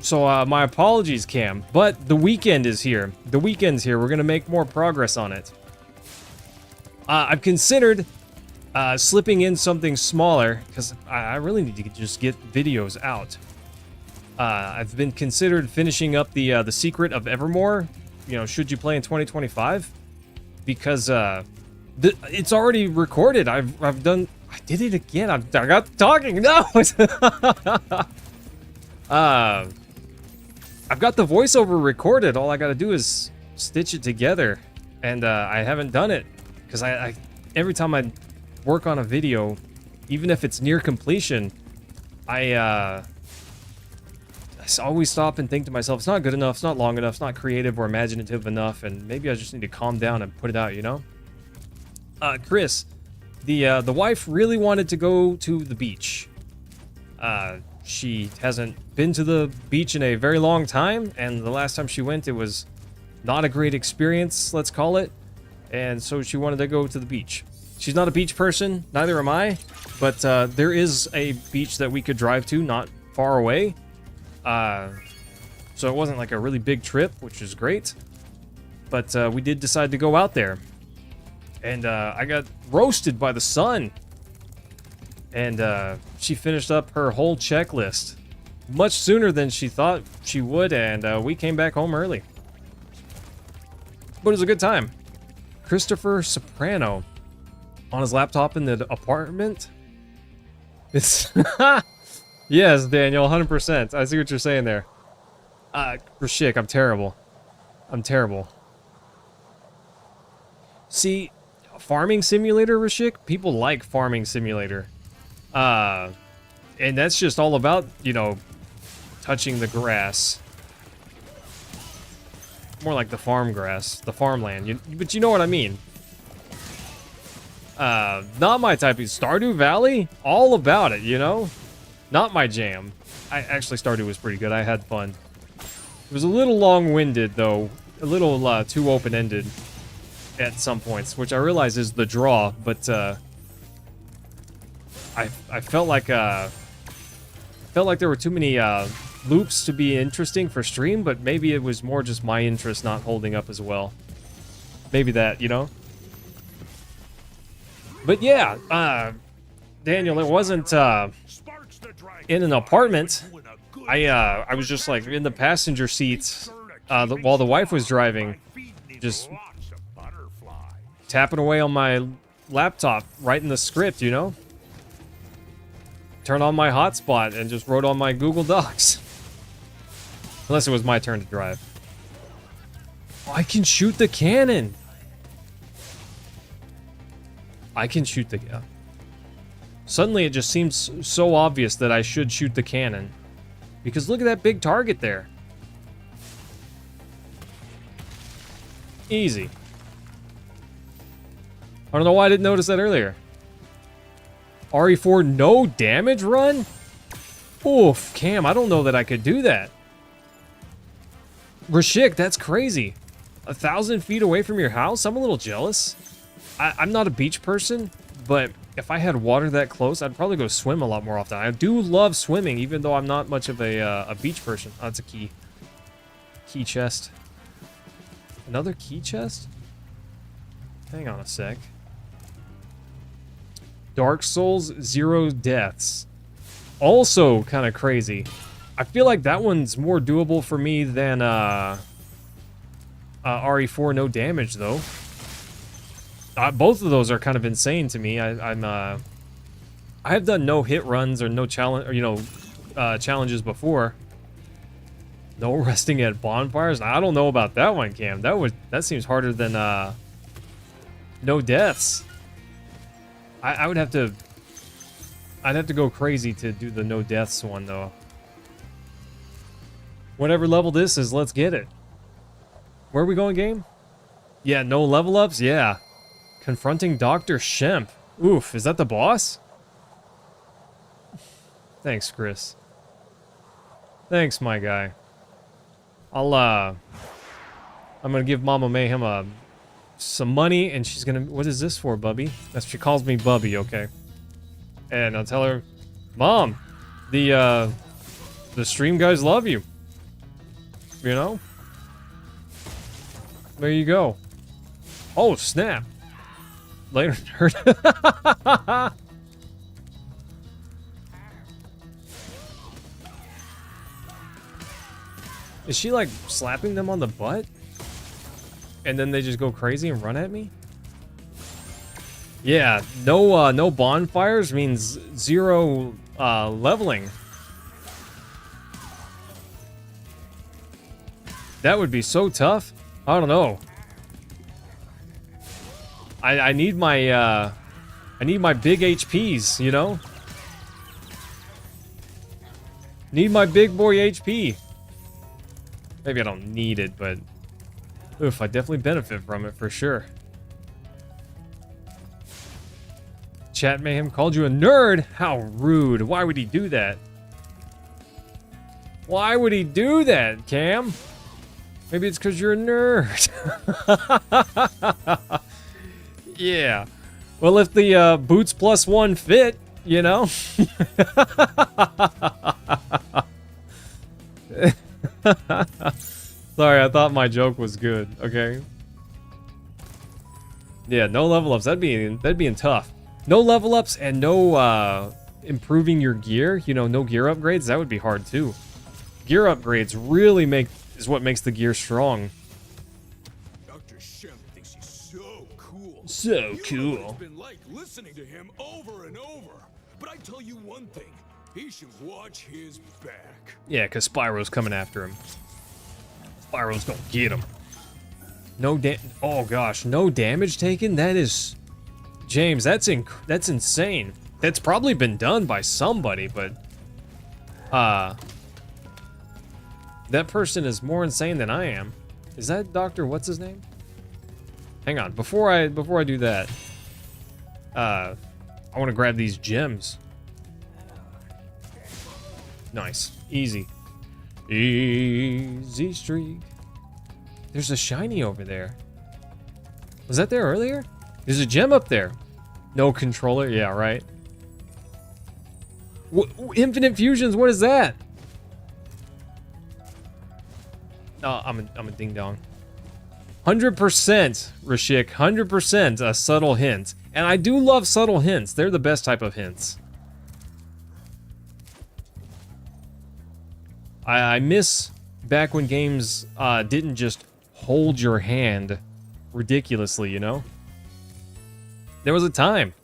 S1: So my apologies, Cam. But the weekend is here. The weekend's here. We're gonna make more progress on it. I've considered slipping in something smaller, because I really need to just get videos out. I've been considered finishing up the Secret of Evermore, you know, should you play in 2025, because it's already recorded. I did it again. I got talking. No. I've got the voiceover recorded. All I got to do is stitch it together, and I haven't done it because I every time I work on a video, even if it's near completion, I always stop and think to myself, it's not good enough, it's not long enough, it's not creative or imaginative enough, and maybe I just need to calm down and put it out, you know? Chris, the wife really wanted to go to the beach. She hasn't been to the beach in a very long time, and the last time she went, it was not a great experience, let's call it, and so she wanted to go to the beach. She's not a beach person, neither am I, but there is a beach that we could drive to not far away. So it wasn't like a really big trip, which is great. but we did decide to go out there. And I got roasted by the sun. And she finished up her whole checklist much sooner than she thought she would, and we came back home early. But it was a good time. Christopher Soprano on his laptop in the apartment. It's yes, Daniel, 100%. I see what you're saying there. Rashik, I'm terrible. I'm terrible. See, farming simulator, Rashik, people like farming simulator. And that's just all about, you know, touching the grass. More like the farm grass, the farmland. But you know what I mean. Not my type of Stardew Valley, all about it, you know? Not my jam. Actually, Stardew was pretty good. I had fun. It was a little long-winded, though. A little too open-ended at some points, which I realize is the draw, but I felt like there were too many loops to be interesting for stream, but maybe it was more just my interest not holding up as well. Maybe that, you know? But yeah, Daniel, it wasn't in an apartment. I was just like in the passenger seat while the wife was driving, just tapping away on my laptop, writing the script, you know? Turn on my hotspot and just wrote on my Google Docs. Unless it was my turn to drive. Oh, I can shoot the cannon. I can shoot the... Suddenly it just seems so obvious that I should shoot the cannon. Because look at that big target there. Easy. I don't know why I didn't notice that earlier. RE4 no damage run? Oof, Cam, I don't know that I could do that. Rashik, that's crazy. 1,000 feet away from your house? I'm a little jealous. I'm not a beach person, but if I had water that close, I'd probably go swim a lot more often. I do love swimming, even though I'm not much of a beach person. Oh, that's a key. Key chest. Another key chest? Hang on a sec. Dark Souls, 0 deaths. Also kind of crazy. I feel like that one's more doable for me than RE4 no damage, though. Both of those are kind of insane to me. I have done no hit runs or no challenge, or you know, challenges before. No resting at bonfires. I don't know about that one, Cam. That seems harder than no deaths. I'd have to go crazy to do the no deaths one, though. Whatever level this is, let's get it. Where are we going, game? Yeah, no level ups? Yeah. Confronting Dr. Shemp. Oof, is that the boss? Thanks, Chris. Thanks, my guy. I'm gonna give Mama Mayhem some money, and she's gonna... What is this for, Bubby? She calls me Bubby, okay. And I'll tell her, Mom, the stream guys love you. You know? There you go. Oh, snap. Later, nerd. Is she like slapping them on the butt? And then they just go crazy and run at me? Yeah, no bonfires means 0 leveling. That would be so tough. I don't know. I need my big HPs, you know? Need my big boy HP. Maybe I don't need it, but oof, I definitely benefit from it for sure. Chat Mayhem called you a nerd? How rude. Why would he do that? Why would he do that, Cam? Maybe it's because you're a nerd. Yeah. Well, if the boots plus 1 fit, you know? Sorry, I thought my joke was good, okay? Yeah, no level ups. That'd be tough. No level ups and no improving your gear. You know, no gear upgrades. That would be hard too. Gear upgrades really is what makes the gear strong.
S2: Dr. Shemp thinks he's so cool.
S1: So
S2: You know what
S1: cool.
S2: it's been like listening to him over and over. But I tell you one thing, he should watch his back.
S1: Yeah, because Spyro's coming after him. Spyro's gonna get him. No oh gosh, no damage taken? That is... James, that's insane. That's probably been done by somebody, but... that person is more insane than I am. Is that Dr. What's his name? Hang on, before I do that... I want to grab these gems. Nice. Easy. Easy streak. There's a shiny over there. Was that there earlier? There's a gem up there. No controller? Yeah, right. Infinite fusions, what is that? Oh, I'm a ding dong. 100%, Rashik. 100% a subtle hint. And I do love subtle hints. They're the best type of hints. I miss back when games didn't just hold your hand ridiculously, you know? There was a time.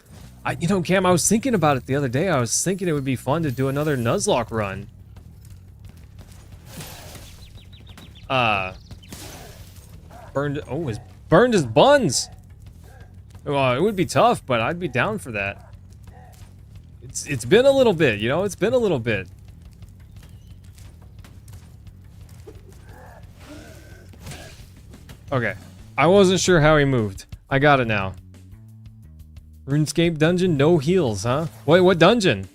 S1: You know, Cam, I was thinking about it the other day. I was thinking it would be fun to do another Nuzlocke run. Burned his buns. Well, it would be tough, but I'd be down for that. It's been a little bit, you know? It's been a little bit. Okay. I wasn't sure how he moved. I got it now. RuneScape dungeon, no heals, huh? Wait, what dungeon?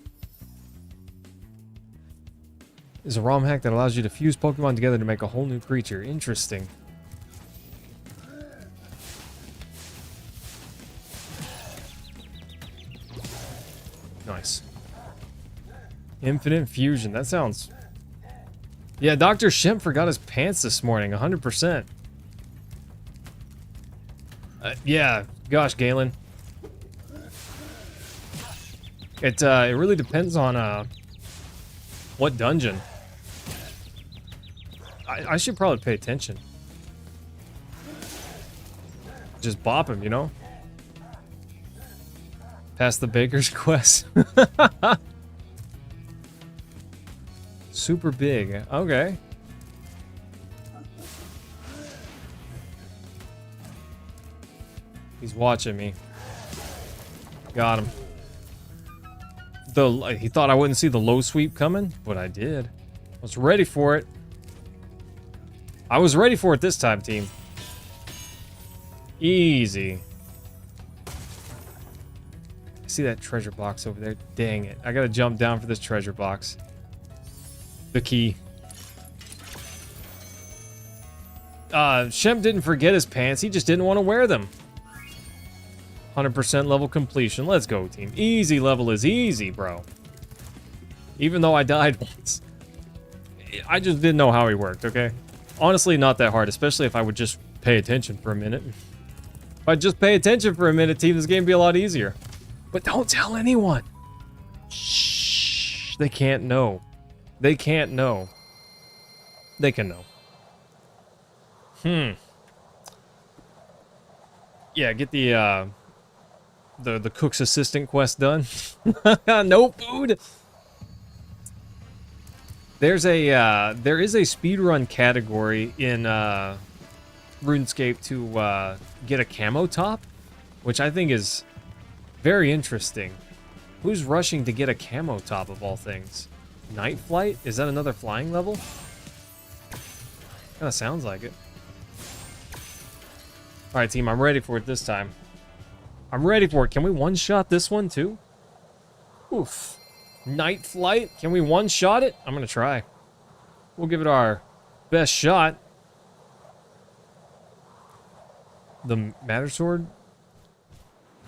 S1: Is a ROM hack that allows you to fuse Pokemon together to make a whole new creature. Interesting. Nice. Infinite fusion. That sounds... Yeah, Dr. Shemp forgot his pants this morning. 100%. Yeah. Gosh, Galen. It really depends on what dungeon. I should probably pay attention. Just bop him, you know? Past the baker's quest. Super big. Okay. He's watching me. Got him. He thought I wouldn't see the low sweep coming, but I did. I was ready for it. I was ready for it this time, team. Easy. I see that treasure box over there. Dang it. I gotta jump down for this treasure box. The key. Shemp didn't forget his pants. He just didn't want to wear them. 100% level completion. Let's go, team. Easy level is easy, bro. Even though I died once. I just didn't know how he worked, okay? Honestly, not that hard, especially if I would just pay attention for a minute. If I just pay attention for a minute, team, this game would be a lot easier. But don't tell anyone. Shh. They can't know. They can't know. They can know. Yeah, get the cook's assistant quest done. No food. There is a speedrun category in RuneScape to get a camo top, which I think is very interesting. Who's rushing to get a camo top of all things? Night Flight? Is that another flying level? Kinda sounds like it. Alright, team, I'm ready for it this time. I'm ready for it. Can we one-shot this one, too? Oof. Night Flight? Can we one-shot it? I'm gonna try. We'll give it our best shot. The Master Sword?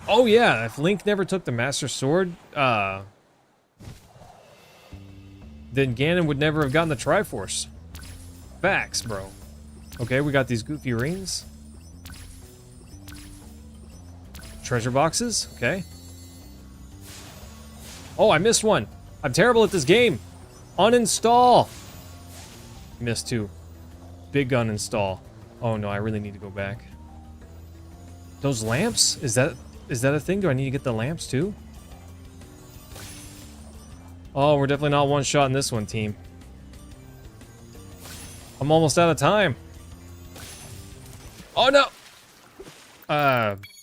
S1: Oh, yeah. If Link never took the Master Sword, then Ganon would never have gotten the Triforce. Facts, bro. Okay, we got these goofy rings. treasure boxes. Okay. Oh, I missed one. I'm terrible at this game. Uninstall. Missed two. Big uninstall. Oh no, I really need to go back. Those lamps? Is that a thing? Do I need to get the lamps too? Oh, we're definitely not one shot in this one, team. I'm almost out of time. Oh no.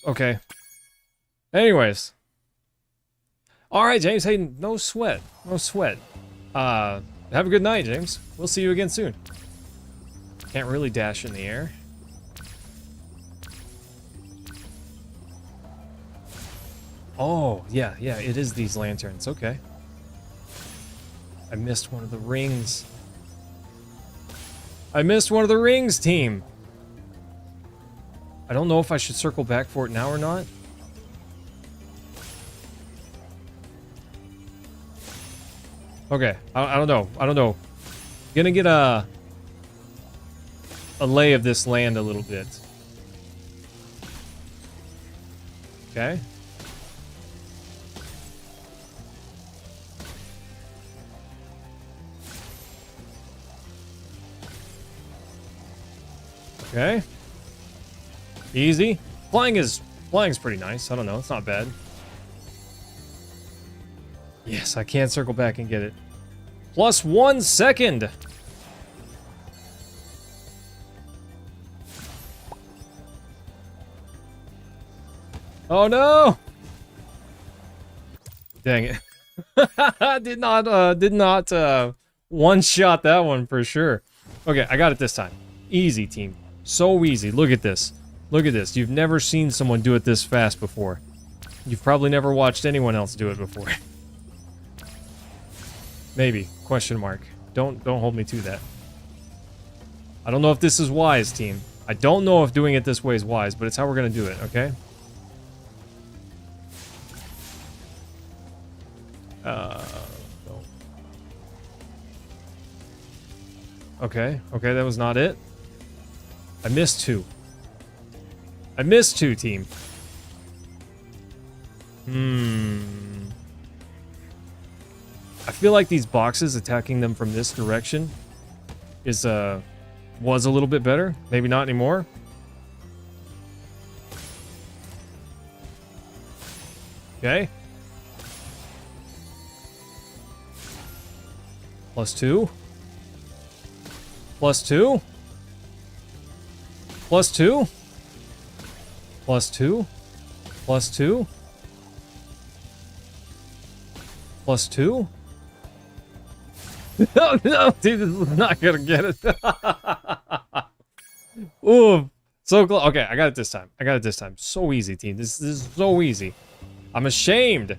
S1: Okay. Anyways. Alright, James. Hey, no sweat. No sweat. Have a good night, James. We'll see you again soon. Can't really dash in the air. Oh, yeah, it is these lanterns. Okay. I missed one of the rings. I missed one of the rings, team. I don't know if I should circle back for it now or not. Okay, I don't know. I don't know. Gonna get a lay of this land a little bit. Okay. Okay. Easy. Flying's pretty nice. I don't know. It's not bad. Yes, I can circle back and get it. Plus 1 second. Oh no! Dang it. did not one shot that one for sure. Okay, I got it this time. Easy, team. So easy. Look at this. Look at this. You've never seen someone do it this fast before. You've probably never watched anyone else do it before. Maybe. Question mark. Don't hold me to that. I don't know if this is wise, team. I don't know if doing it this way is wise, but it's how we're gonna do it, okay? No. Okay, that was not it. I missed two. I missed two, team. I feel like these boxes, attacking them from this direction was a little bit better. Maybe not anymore. Okay. +2. +2. +2. +2. +2. +2. No, no, dude, this is not gonna get it. Ooh, so close. Okay, I got it this time. I got it this time. So easy, team. This is so easy. I'm ashamed,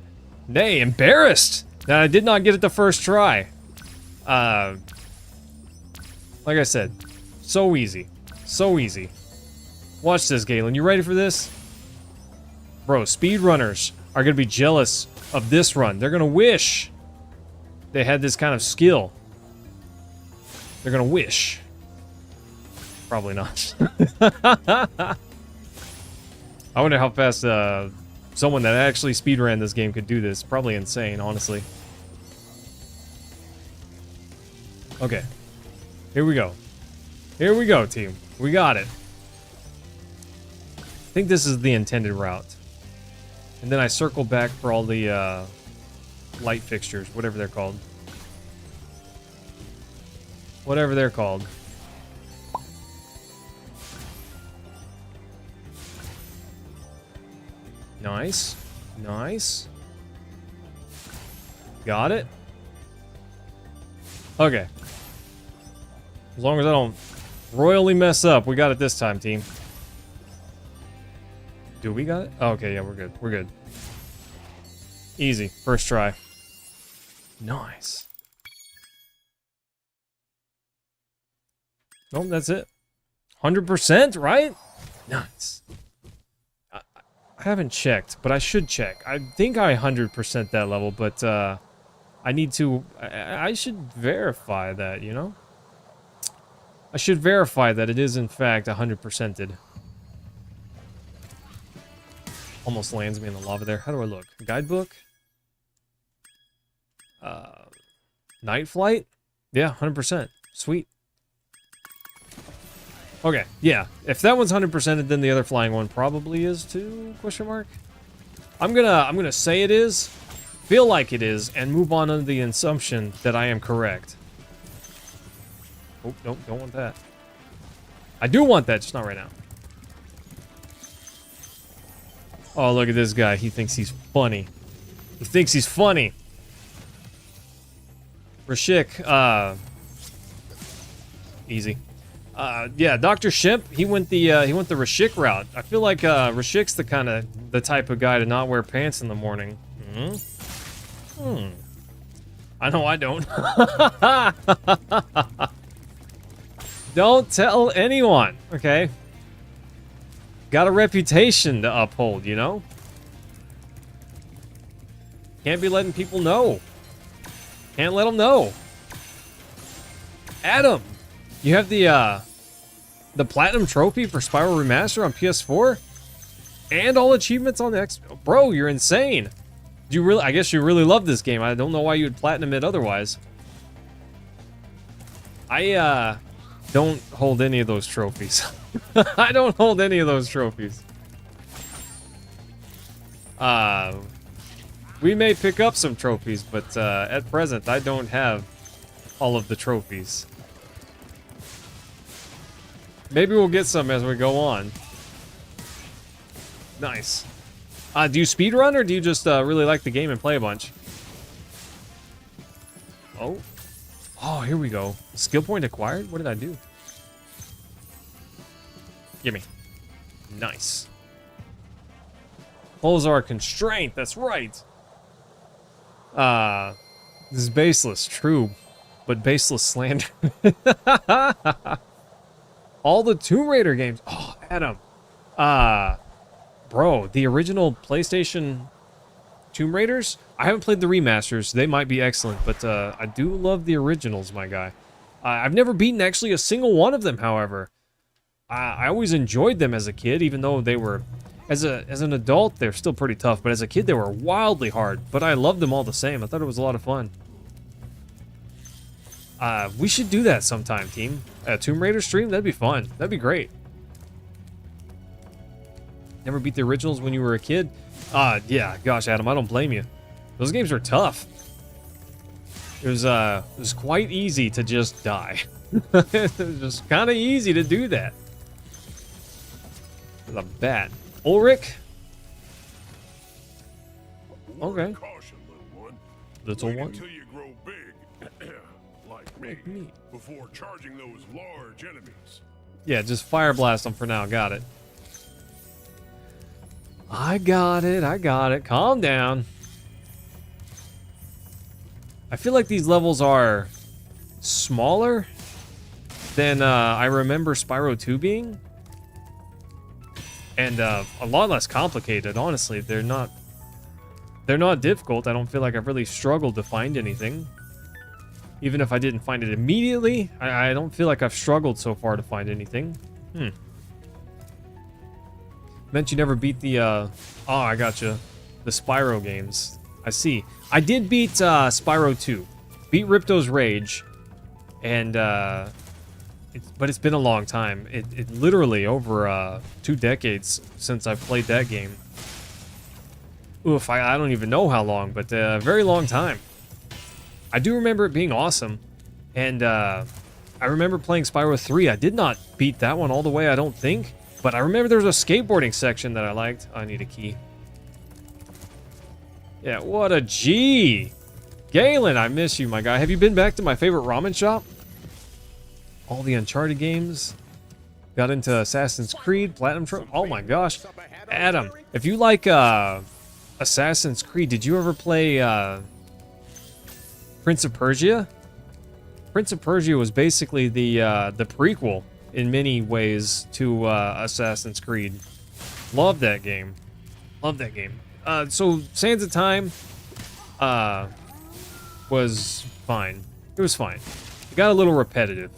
S1: nay, embarrassed that I did not get it the first try. Like I said, so easy, so easy. Watch this, Galen. You ready for this? Bro, speedrunners are gonna be jealous of this run. They're gonna wish they had this kind of skill. They're gonna wish. Probably not. I wonder how fast someone that actually speedran this game could do this. Probably insane, honestly. Okay. Here we go. Here we go, team. We got it. I think this is the intended route. And then I circle back for all the light fixtures, whatever they're called. Whatever they're called. Nice. Nice. Got it. Okay. As long as I don't royally mess up, we got it this time, team. Do we got it? Oh, okay, yeah, we're good. We're good. Easy. First try. Nice. Nope, that's it. 100%, right? Nice. I haven't checked, but I should check. I think I 100% that level, but I need to... I should verify that, you know? I should verify that it is, in fact, 100%ed. Almost lands me in the lava there. How do I look? Guidebook? Night flight? Yeah, 100%. Sweet. Okay, yeah. If that one's 100%, then the other flying one probably is too? Question mark. I'm gonna say it is, feel like it is, and move on under the assumption that I am correct. Oh, nope, don't want that. I do want that, just not right now. Oh, look at this guy. He thinks he's funny. He thinks he's funny. Rashik, easy. Yeah, Dr. Shimp, he went the Rashik route. I feel like Rashik's the type of guy to not wear pants in the morning. I know I don't. Don't tell anyone, okay? Got a reputation to uphold, you know? Can't be letting people know. Can't let them know. Adam, you have the platinum trophy for Spyro Remaster on PS4, and all achievements on the X. Bro, you're insane. You really? I guess you really love this game. I don't know why you would platinum it otherwise. I don't hold any of those trophies. I don't hold any of those trophies. We may pick up some trophies, but at present, I don't have all of the trophies. Maybe we'll get some as we go on. Nice. Do you speedrun, or do you just really like the game and play a bunch? Oh. Oh, here we go. Skill point acquired? What did I do? Gimme. Nice. Holes are a constraint, that's right. This is baseless, true, but baseless slander. All the Tomb Raider games. Oh, Adam. Bro, the original PlayStation Tomb Raiders, I haven't played the remasters. They might be excellent, but I do love the originals, my guy. I've never beaten actually a single one of them, however. I always enjoyed them as a kid, even though they were, as an adult, they're still pretty tough, but as a kid, they were wildly hard. But I loved them all the same. I thought it was a lot of fun. We should do that sometime, team. A Tomb Raider stream? That'd be fun. That'd be great. Never beat the originals when you were a kid? Yeah, gosh, Adam, I don't blame you. Those games are tough. It was quite easy to just die. It was just kind of easy to do that. With a bat. Ulrich? Okay.
S2: Caution, little one.
S1: Little
S2: Wait
S1: one?
S2: until you grow big, like me, before charging those large enemies.
S1: Yeah, just fire blast them for now. Got it. I got it. I got it. Calm down. I feel like these levels are smaller than I remember Spyro 2 being. And a lot less complicated, honestly. They're not difficult. I don't feel like I've really struggled to find anything. Even if I didn't find it immediately, I don't feel like I've struggled so far to find anything. Meant you never beat the, oh, I gotcha. The Spyro games. I see. I did beat Spyro 2. Beat Ripto's Rage. And, but it's been a long time. It literally over 2 decades since I've played that game. Oof, I don't even know how long, but a very long time. I do remember it being awesome. And I remember playing Spyro 3. I did not beat that one all the way, I don't think. But I remember there was a skateboarding section that I liked. I need a key. Yeah, what a G. Galen, I miss you, my guy. Have you been back to my favorite ramen shop? All the Uncharted games. Got into Assassin's Creed, Platinum. Oh my gosh. Adam, if you like Assassin's Creed, did you ever play Prince of Persia? Prince of Persia was basically the prequel in many ways to Assassin's Creed. Love that game. Love that game. So Sands of Time was fine. It was fine. It got a little repetitive.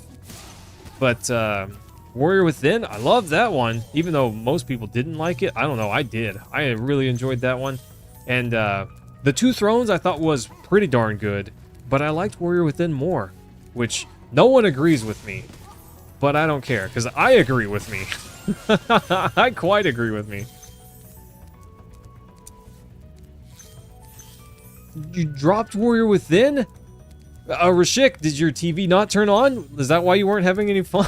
S1: But Warrior Within, I love that one. Even though most people didn't like it, I don't know, I did. I really enjoyed that one. And the Two Thrones I thought was pretty darn good, but I liked Warrior Within more, which no one agrees with me. But I don't care, because I agree with me. I quite agree with me. You dropped Warrior Within? Rashik, did your TV not turn on? Is that why you weren't having any fun?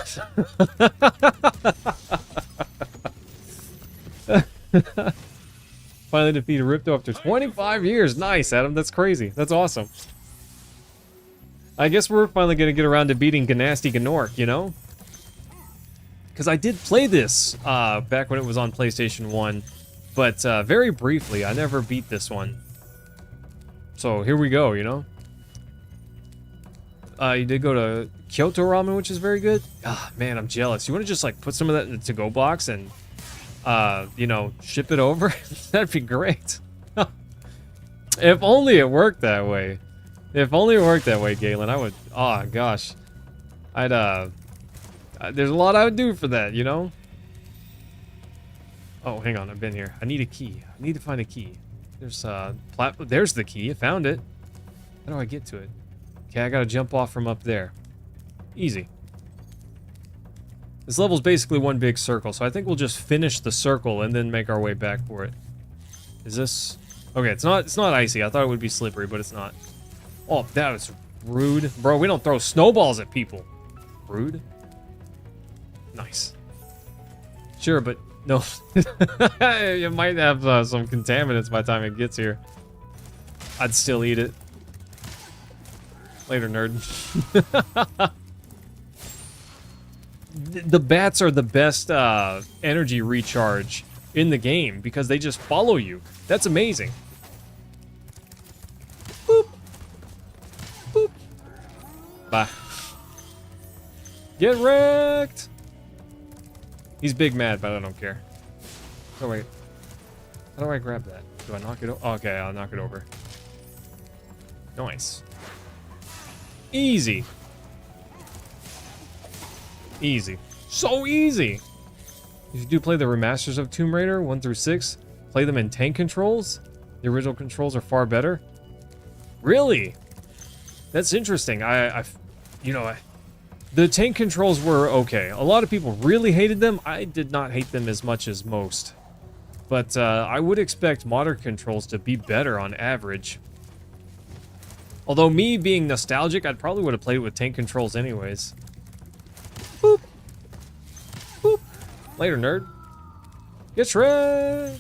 S1: Finally defeated Ripto after 25 years. Nice, Adam. That's crazy. That's awesome. I guess we're finally going to get around to beating Ganasty Gnorc, you know? Because I did play this back when it was on PlayStation 1. But very briefly, I never beat this one. So here we go, you know? You did go to Kyoto Ramen, which is very good. Ah, man, I'm jealous. You want to just like put some of that in the to-go box and, you know, ship it over? That'd be great. If only it worked that way. If only it worked that way, Galen. I would. Oh gosh, I'd. There's a lot I would do for that, you know. Oh, hang on. I've been here. I need a key. I need to find a key. There's There's the key. I found it. How do I get to it? Okay, I gotta jump off from up there. Easy. This level's basically one big circle, so I think we'll just finish the circle and then make our way back for it. Is this... Okay, it's not icy. I thought it would be slippery, but it's not. Oh, that was rude. Bro, we don't throw snowballs at people. Rude. Nice. Sure, but no. You might have some contaminants by the time it gets here. I'd still eat it. Later, nerd. The bats are the best energy recharge in the game because they just follow you. That's amazing. Boop. Boop. Bye. Get wrecked. He's big mad, but I don't care. Oh, wait. How do I grab that? Do I knock it over? Okay, I'll knock it over. Nice. Easy. Easy. So easy. If you do play the remasters of Tomb Raider 1 through 6, play them in tank controls. The original controls are far better. Really? That's interesting. The tank controls were okay. A lot of people really hated them. I did not hate them as much as most. But I would expect modern controls to be better on average. Although me being nostalgic, I probably would have played with tank controls anyways. Boop. Boop. Later, nerd. Get Shrek.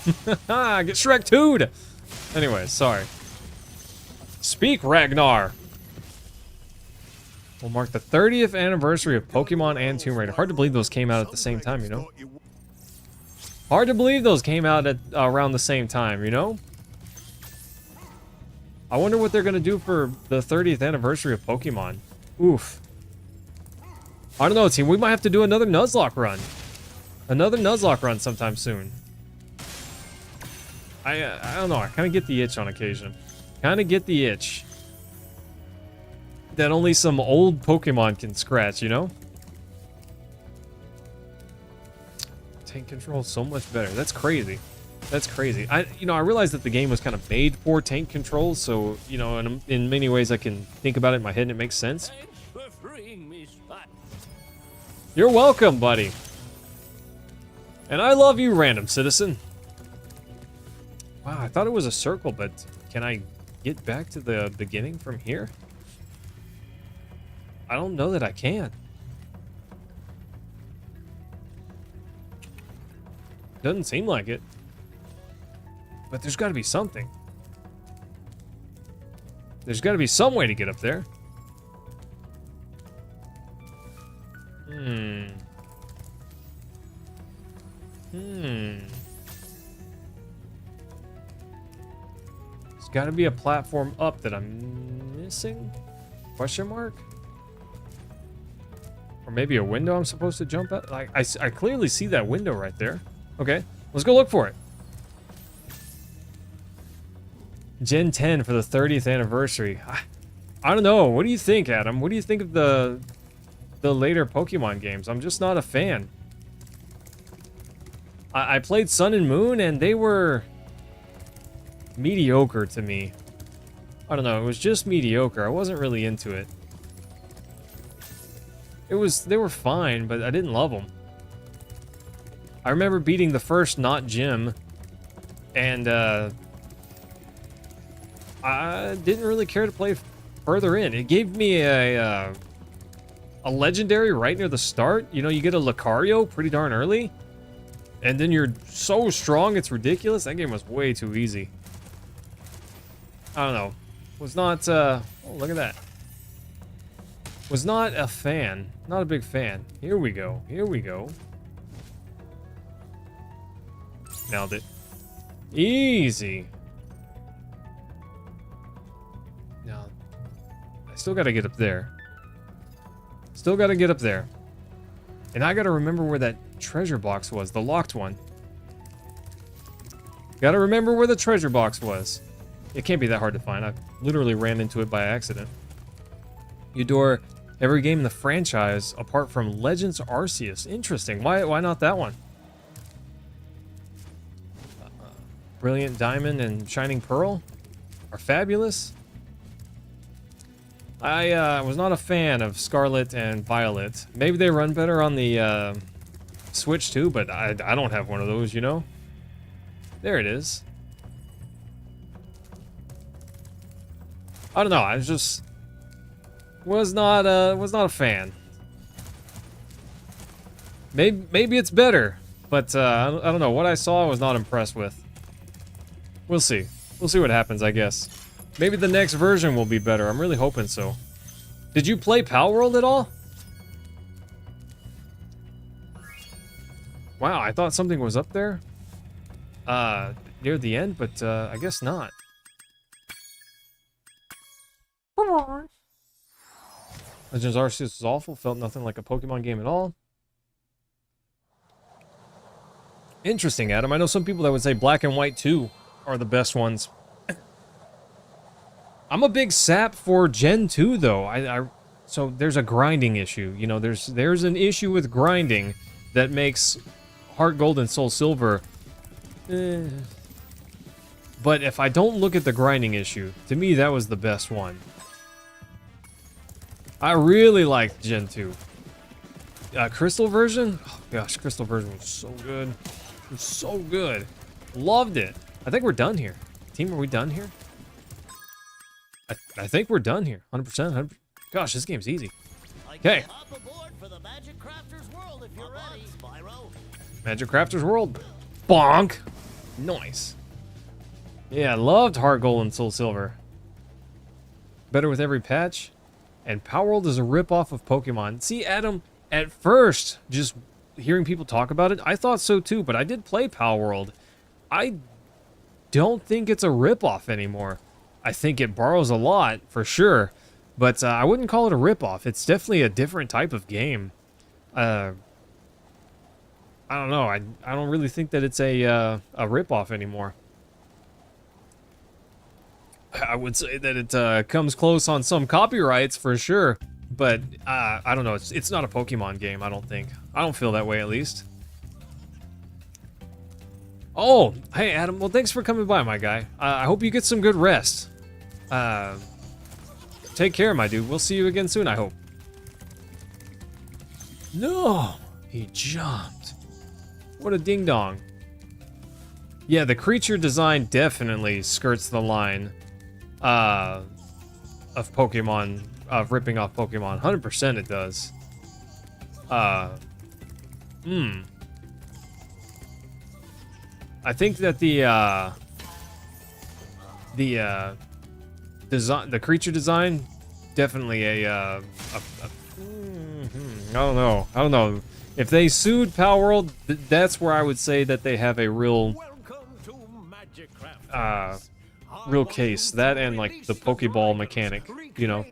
S1: Get Shrek 2'd. Anyways, sorry. Speak, Ragnar. We'll mark the 30th anniversary of Pokemon and Tomb Raider. Hard to believe those came out at the same time, you know? Hard to believe those came out at around the same time, you know? I wonder what they're going to do for the 30th anniversary of Pokemon. Oof. I don't know, team. We might have to do another Nuzlocke run. Another Nuzlocke run sometime soon. I don't know. I kind of get the itch on occasion. Kind of get the itch. That only some old Pokemon can scratch, you know? Tank control is so much better. That's crazy. That's crazy. I realized that the game was kind of made for tank controls, so, you know, in many ways I can think about it in my head and it makes sense.
S4: Thanks for freeing me, Spyro.
S1: You're welcome, buddy. And I love you, random citizen. Wow, I thought it was a circle, but can I get back to the beginning from here? I don't know that I can. Doesn't seem like it. But there's got to be something. There's got to be some way to get up there. There's got to be a platform up that I'm missing? Question mark? Or maybe a window I'm supposed to jump at? Like, I clearly see that window right there. Okay, let's go look for it. Gen 10 for the 30th anniversary. I don't know. What do you think, Adam? What do you think of the the later Pokemon games. I'm just not a fan. I played Sun and Moon, and they were mediocre to me. I don't know, it was just mediocre. I wasn't really into it. They were fine, but I didn't love them. I remember beating the first not gym, and I didn't really care to play further in. It gave me a legendary right near the start. You know, you get a Lucario pretty darn early, and then you're so strong it's ridiculous. That game was way too easy. I don't know. Was not, oh, look at that. Was not a fan. Not a big fan. Here we go. Here we go. Nailed it. Easy. Now, I still gotta get up there. Still gotta get up there. And I gotta remember where that treasure box was, the locked one. Gotta remember where the treasure box was. It can't be that hard to find. I literally ran into it by accident. You adore every game in the franchise apart from Legends Arceus. Interesting. Why not that one? Brilliant Diamond and Shining Pearl are fabulous. I was not a fan of Scarlet and Violet. Maybe they run better on the Switch too, but I don't have one of those, you know? There it is. I don't know, I just was not a fan. Maybe it's better, but I don't know. What I saw I was not impressed with. We'll see. We'll see what happens, I guess. Maybe the next version will be better. I'm really hoping so. Did you play Palworld at all? Wow, I thought something was up there. Near the end, but I guess not. Legends Arceus was awful. Felt nothing like a Pokemon game at all. Interesting, Adam. I know some people that would say Black and White 2 are the best ones. I'm a big sap for Gen 2 though. So there's a grinding issue. You know, there's an issue with grinding that makes Heart Gold and Soul Silver. But if I don't look at the grinding issue, to me that was the best one. I really liked Gen 2. Crystal version? Oh gosh, Crystal version was so good. It was so good. Loved it. I think we're done here. Team, are we done here? I think we're done here. 100%. Gosh, this game's easy. Okay.
S4: Hop aboard for the Magic Crafters World if you're ready, Spyro.
S1: Magic Crafters World. Bonk. Nice. Yeah, I loved Heart Gold and Soul Silver. Better with every patch. And Palworld is a ripoff of Pokemon. See, Adam, at first, just hearing people talk about it, I thought so too, but I did play Palworld. I don't think it's a ripoff anymore. I think it borrows a lot, for sure, but I wouldn't call it a ripoff. It's definitely a different type of game. I don't know. I don't really think that it's a ripoff anymore. I would say that it comes close on some copyrights for sure, but I don't know. It's not a Pokemon game, I don't think. I don't feel that way, at least. Oh, hey Adam. Well, thanks for coming by, my guy. I hope you get some good rest. Take care, my dude. We'll see you again soon, I hope. No, he jumped. What a ding dong. Yeah, the creature design definitely skirts the line of Pokemon, of ripping off Pokemon. 100% it does. I think that the creature design definitely I don't know. If they sued Palworld, that's where I would say that they have a real real case. That and like the Pokeball mechanic, you know.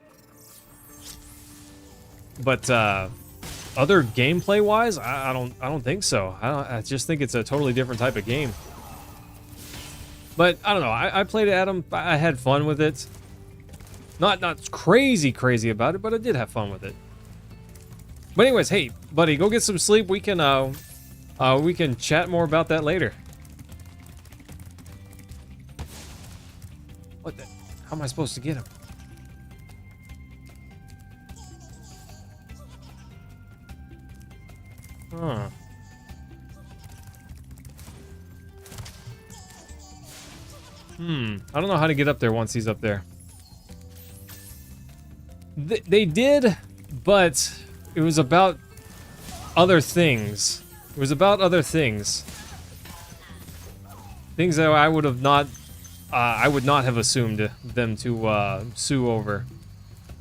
S1: But other gameplay wise, I don't think so. I just think it's a totally different type of game. But I don't know. I played it, Adam. I had fun with it. Not crazy about it, but I did have fun with it. But anyways, hey, buddy, go get some sleep. We can chat more about that later. What the? How am I supposed to get him? Huh. I don't know how to get up there once he's up there. They did, but it was about other things. It was about other things. Things that I would have not, I would not have assumed them to sue over.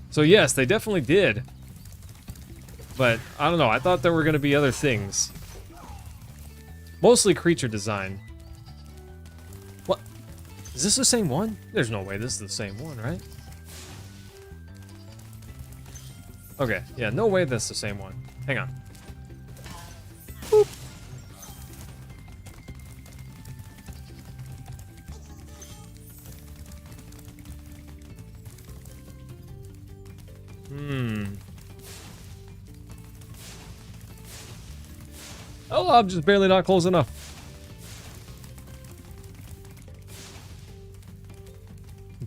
S1: So yes, they definitely did. But I don't know. I thought there were going to be other things. Mostly creature design. What? Is this the same one? There's no way this is the same one, right? Okay, yeah, no way that's the same one. Hang on. Boop. Oh, I'm just barely not close enough.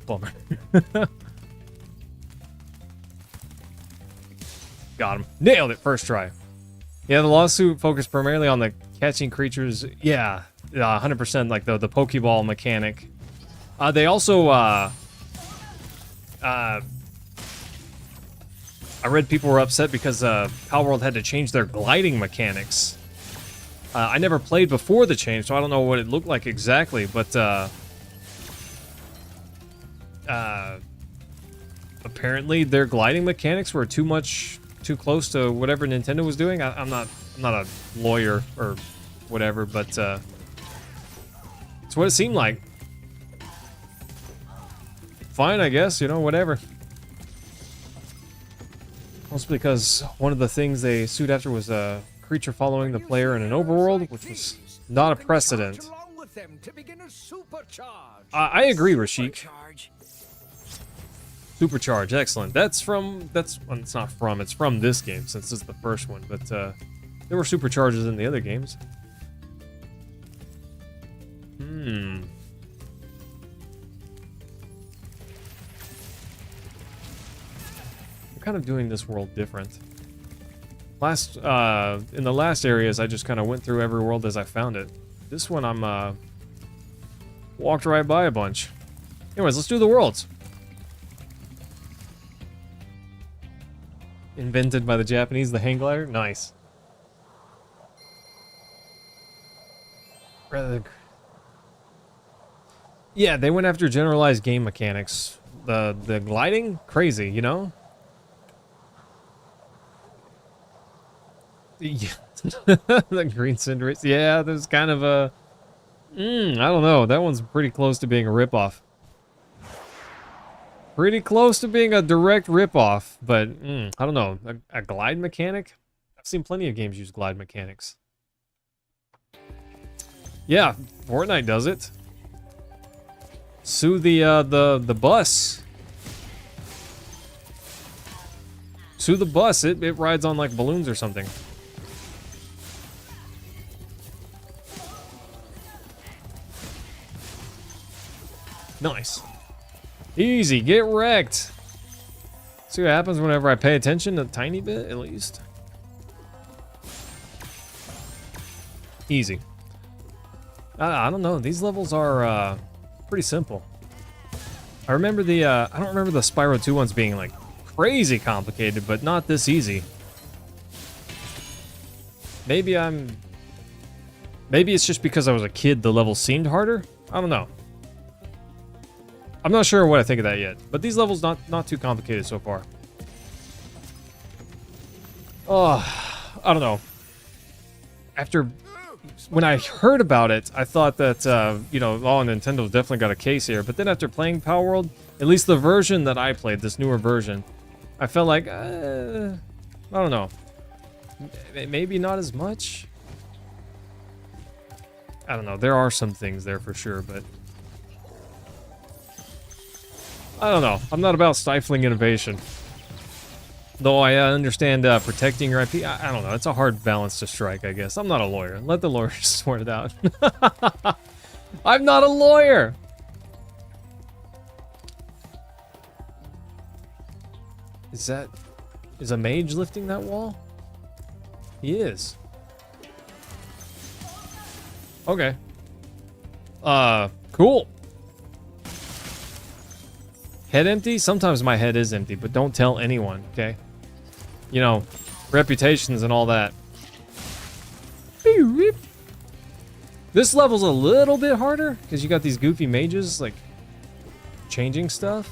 S1: Bummer. Got him. Nailed it first try. Yeah, the lawsuit focused primarily on the catching creatures. Yeah, 100% like the Pokeball mechanic. They also, I read people were upset because Palworld had to change their gliding mechanics. I never played before the change, so I don't know what it looked like exactly, but apparently their gliding mechanics were too close to whatever Nintendo was doing. I'm not a lawyer or whatever, but it's what it seemed like. Fine, I guess, you know, whatever. Mostly because one of the things they sued after was a creature following the player in an overworld, which was not a precedent. I agree, Rashik. Supercharge, excellent. Well, it's from this game, since this is the first one, but there were supercharges in the other games. I'm kind of doing this world different. In the last areas, I just kind of went through every world as I found it. This one, I'm walked right by a bunch. Anyways, let's do the worlds. Invented by the Japanese, the hang glider? Nice. Yeah, they went after generalized game mechanics. The gliding? Crazy, you know? Yeah. The green cinderace. Yeah, there's kind of a... I don't know. That one's pretty close to being a ripoff. Pretty close to being a direct ripoff, but I don't know. A glide mechanic? I've seen plenty of games use glide mechanics. Yeah, Fortnite does it. Sue the bus. Sue the bus. It rides on like balloons or something. Nice. Easy, get wrecked. See what happens whenever I pay attention a tiny bit, at least. Easy. I don't know. These levels are pretty simple. I remember I don't remember the Spyro 2 ones being like crazy complicated, but not this easy. Maybe it's just because I was a kid the level seemed harder. I don't know. I'm not sure what I think of that yet, but these levels not too complicated so far. Oh, I don't know. When I heard about it, I thought that, you know, Nintendo's definitely got a case here. But then after playing Palworld, at least the version that I played, this newer version, I felt like, I don't know. Maybe not as much. I don't know. There are some things there for sure, but I don't know. I'm not about stifling innovation. Though I understand protecting your IP. I don't know. It's a hard balance to strike, I guess. I'm not a lawyer. Let the lawyers sort it out. I'm not a lawyer. Is a mage lifting that wall? He is. Okay. Cool. Head empty? Sometimes my head is empty, but don't tell anyone, okay? You know, reputations and all that. This level's a little bit harder because you got these goofy mages like changing stuff.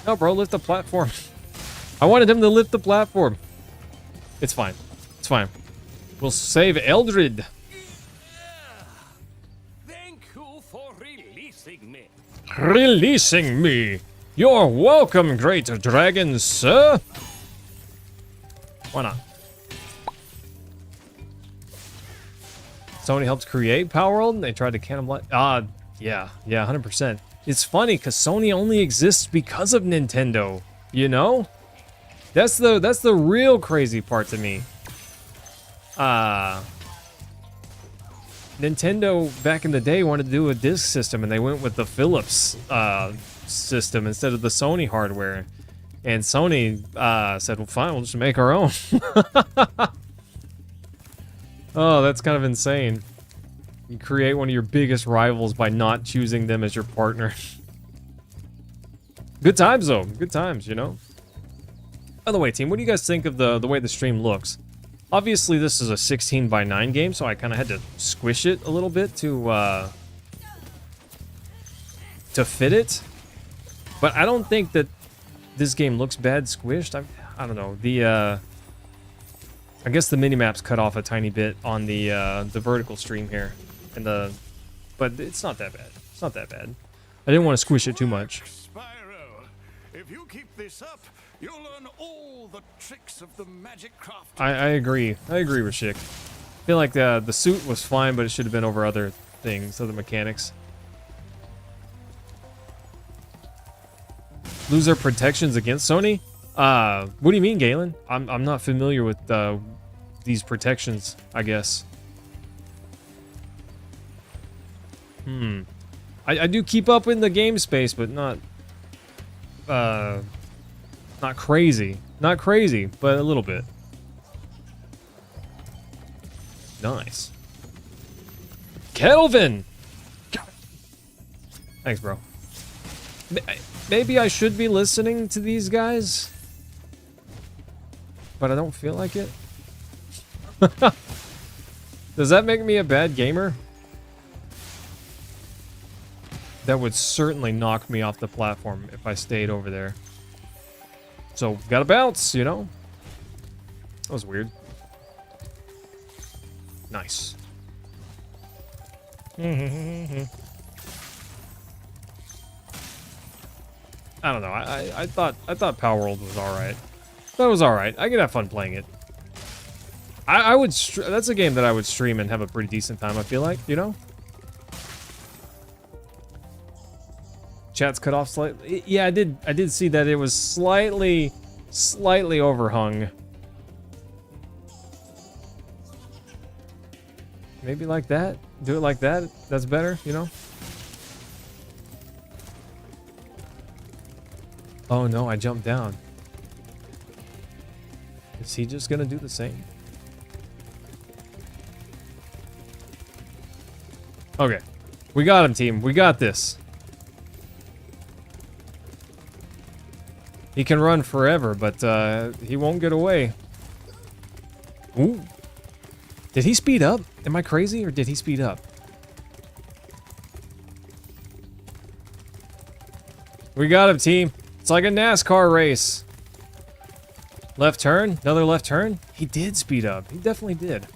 S1: No, bro, lift the platform. I wanted him to lift the platform. It's fine. It's fine. We'll save Eldred.
S5: Thank you for releasing me.
S1: Releasing me. You're welcome, great dragon, sir. Why not? Sony helped create Power World, and they tried to cannibalize. Yeah, 100%. It's funny because Sony only exists because of Nintendo. You know, that's the real crazy part to me. Nintendo back in the day wanted to do a disc system, and they went with the Philips system instead of the Sony hardware. And Sony said, "Well, fine, we'll just make our own." Oh, that's kind of insane. You create one of your biggest rivals by not choosing them as your partner. Good times, though. Good times, you know? By the way, team, what do you guys think of the way the stream looks? Obviously, this is a 16:9 game, so I kind of had to squish it a little bit to fit it. But I don't think that this game looks bad squished. I don't know. I guess the mini-map's cut off a tiny bit on the vertical stream here. But it's not that bad. It's not that bad. I didn't want to squish it too much.
S5: Spyro, if you keep this up, you'll learn all the tricks of the magic craft.
S1: I agree. I agree with Schick. I feel like the suit was fine, but it should have been over other things, other mechanics. Lose their protections against Sony? What do you mean, Galen? I'm not familiar with these protections, I guess. I do keep up in the game space, but not crazy. Not crazy, but a little bit. Nice. Kelvin! Thanks, bro. Maybe I should be listening to these guys, but I don't feel like it. Does that make me a bad gamer? That would certainly knock me off the platform if I stayed over there. So, gotta bounce, you know? That was weird. Nice. I don't know. I thought Power World was alright. That was alright. I could have fun playing it. I would. That's a game that I would stream and have a pretty decent time. I feel like, you know. Chat's cut off slightly. Yeah, I did see that it was slightly overhung. Maybe like that. Do it like that. That's better, you know. Oh no, I jumped down. Is he just gonna do the same? Okay. We got him, team. We got this. He can run forever, but he won't get away. Ooh. Did he speed up? Am I crazy, or did he speed up? We got him, team. It's like a NASCAR race. Left turn? Another left turn? He did speed up. He definitely did.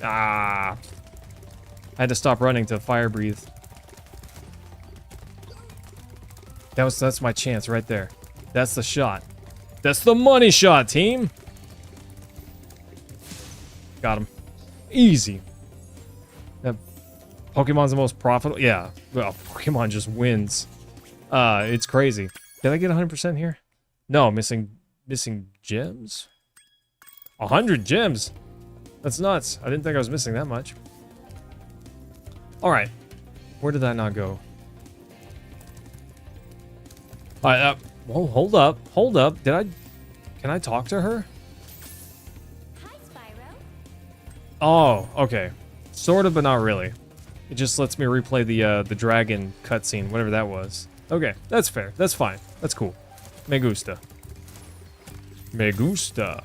S1: Ah. I had to stop running to fire breathe. That's my chance right there. That's the shot. That's the money shot, team. Got him. Easy. That Pokemon's the most profitable. Yeah, well, Pokemon just wins. It's crazy. Did I get 100% here? No, missing gems. 100 gems. That's nuts. I didn't think I was missing that much. All right, where did that not go? All right, well, hold up. Can I talk to her?
S6: Hi, Spyro.
S1: Oh, okay. Sort of, but not really. It just lets me replay the dragon cutscene, whatever that was. Okay, that's fair. That's fine. That's cool. Me gusta. Me gusta.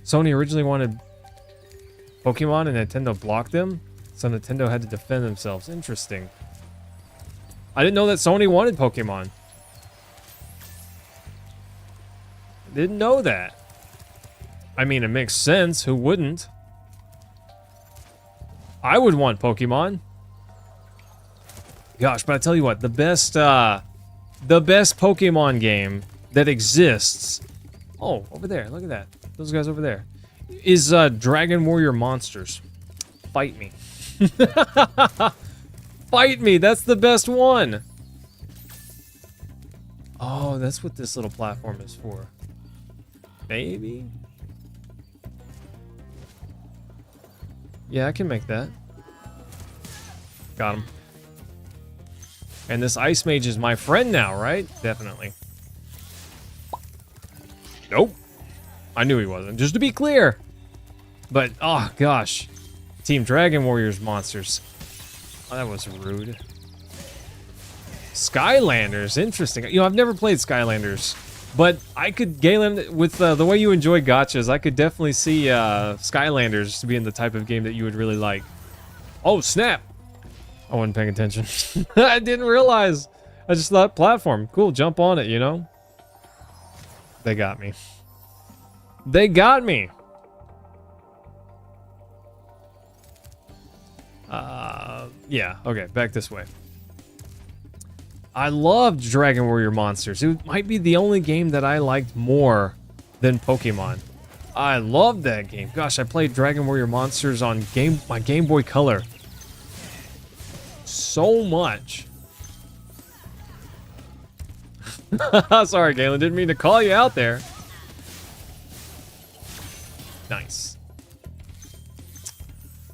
S1: Sony originally wanted Pokemon and Nintendo blocked them, so Nintendo had to defend themselves. Interesting. I didn't know that Sony wanted Pokemon. Didn't know that. I mean, it makes sense. Who wouldn't? I would want Pokemon. Gosh, but I tell you what, the best Pokemon game that exists. Oh, over there, look at that. Those guys over there. Is Dragon Warrior Monsters. Fight me. Fight me, that's the best one. Oh, that's what this little platform is for. Maybe? Yeah, I can make that. Got him. And this Ice Mage is my friend now, right? Definitely. Nope. I knew he wasn't, just to be clear. But, oh gosh. Team Dragon Warriors monsters. Oh, that was rude. Skylanders, interesting. You know, I've never played Skylanders, but I could, Galen, with the way you enjoy gachas, I could definitely see Skylanders being the type of game that you would really like. Oh, snap! I wasn't paying attention. I didn't realize. I just thought platform. Cool, jump on it, you know? They got me. They got me! Yeah, okay, back this way. I loved Dragon Warrior Monsters. It might be the only game that I liked more than Pokemon. I loved that game. Gosh, I played Dragon Warrior Monsters on my Game Boy Color. So much. Sorry, Galen, didn't mean to call you out there. Nice.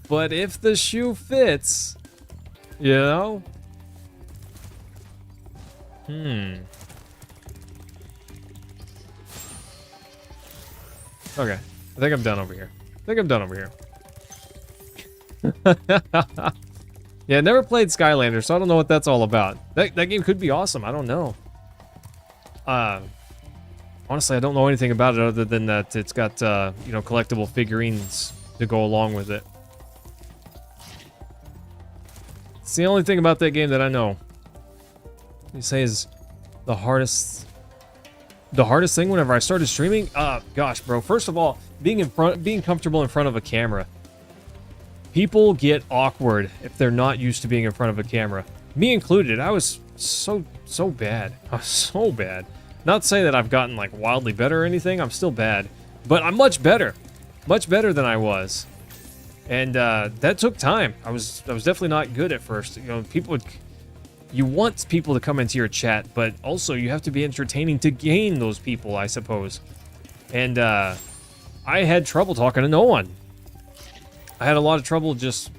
S1: But if the shoe fits, you know? Okay. I think I'm done over here. Yeah, never played Skylander, so I don't know what that's all about. That game could be awesome. I don't know. Honestly, I don't know anything about it other than that it's got, you know, collectible figurines to go along with it. It's the only thing about that game that I know. You say is the hardest thing whenever I started streaming? Gosh, bro. First of all, being comfortable in front of a camera. People get awkward if they're not used to being in front of a camera. Me included. I was so bad. I was so bad. Not to say that I've gotten like wildly better or anything. I'm still bad, but I'm much better than I was. And that took time. I was definitely not good at first. You know, you want people to come into your chat, but also you have to be entertaining to gain those people, I suppose. And I had trouble talking to no one. I had a lot of trouble just...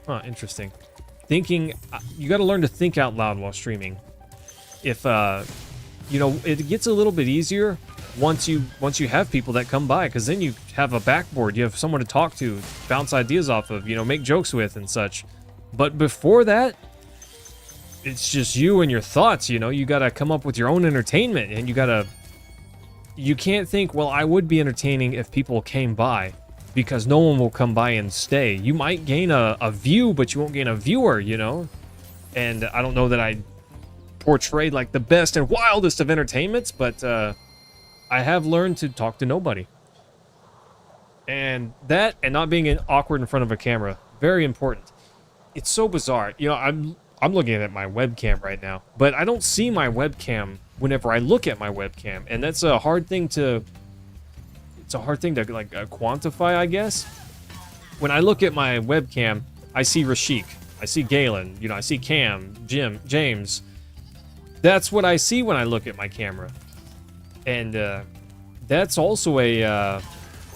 S1: Huh, interesting. Thinking... You gotta learn to think out loud while streaming. If, you know, it gets a little bit easier once you have people that come by, because then you have a backboard, you have someone to talk to, bounce ideas off of, you know, make jokes with and such. But before that, it's just you and your thoughts, you know? You gotta come up with your own entertainment, and you can't think, well, I would be entertaining if people came by, because no one will come by and stay. You might gain a view, but you won't gain a viewer, you know? And I don't know that I portrayed like the best and wildest of entertainments, but I have learned to talk to nobody. And that, and not being awkward in front of a camera, very important. It's so bizarre. You know, I'm looking at my webcam right now, but I don't see my webcam whenever I look at my webcam, and that's a hard thing to it's a hard thing to like quantify, I guess. When I look at my webcam, I see Rashik, I see Galen, you know, I see Cam, Jim, James. That's what I see when I look at my camera. And that's also a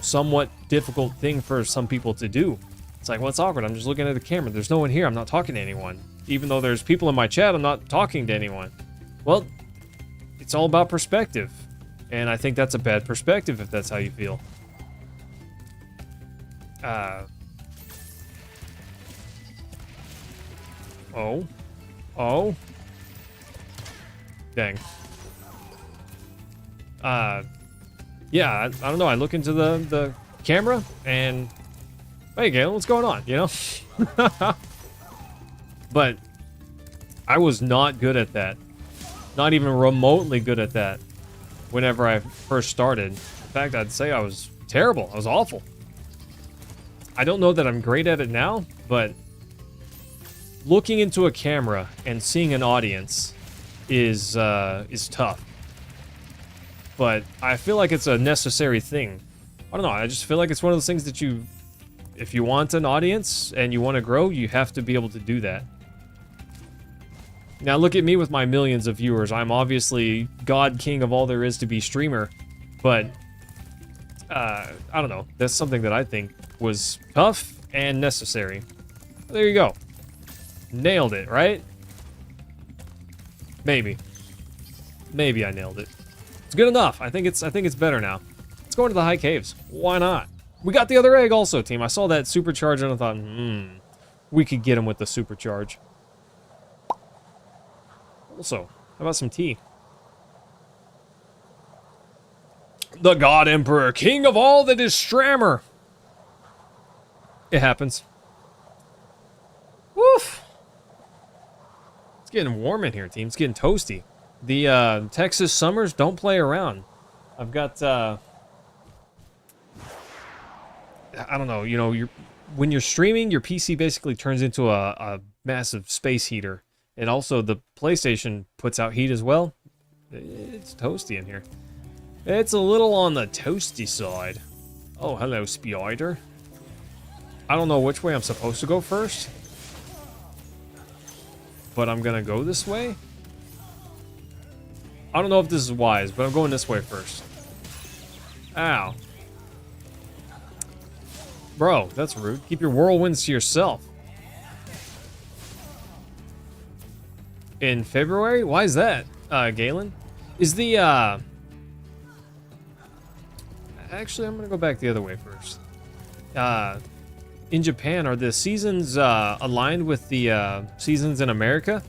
S1: somewhat difficult thing for some people to do. It's like, well, it's awkward. I'm just looking at the camera. There's no one here. I'm not talking to anyone. Even though there's people in my chat, I'm not talking to anyone. Well, it's all about perspective. And I think that's a bad perspective if that's how you feel. Oh. Dang. Yeah, I don't know. I look into the camera and, hey, Galen, what's going on? You know? But I was not good at that. Not even remotely good at that whenever I first started. In fact, I'd say I was terrible. I was awful. I don't know that I'm great at it now, but looking into a camera and seeing an audience is tough. But I feel like it's a necessary thing. I don't know, I just feel like it's one of those things that if you want an audience and you want to grow, you have to be able to do that. Now look at me with my millions of viewers. I'm obviously God King of all there is to be streamer, but I don't know. That's something that I think was tough and necessary. There you go. Nailed it, right? Maybe. Maybe I nailed it. It's good enough. I think it's better now. Let's go into the high caves. Why not? We got the other egg also, team. I saw that supercharge and I thought, we could get him with the supercharge. Also, how about some tea? The God Emperor, king of all that is Strammer. It happens. Woof. It's getting warm in here, team. It's getting toasty. The Texas summers don't play around. I've got I don't know, you know, when you're streaming, your PC basically turns into a massive space heater. And also the PlayStation puts out heat as well. It's toasty in here. It's a little on the toasty side. Oh, hello, Spyro. I don't know which way I'm supposed to go first, but I'm gonna go this way. I don't know if this is wise, but I'm going this way first. Ow. Bro, that's rude. Keep your whirlwinds to yourself. In February? Why is that, Galen? Is the, Actually, I'm gonna go back the other way first. In Japan, are the seasons, aligned with the, seasons in America?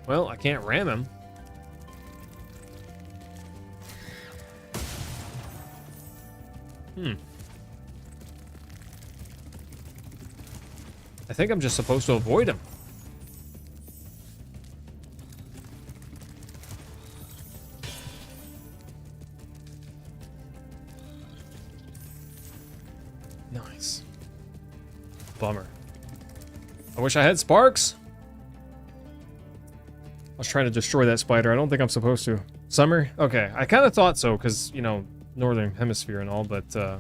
S1: Well, I can't ram him. I think I'm just supposed to avoid him. Nice. Bummer. I wish I had sparks. I was trying to destroy that spider. I don't think I'm supposed to. Summer? Okay, I kind of thought so, because, you know, Northern Hemisphere and all, but, I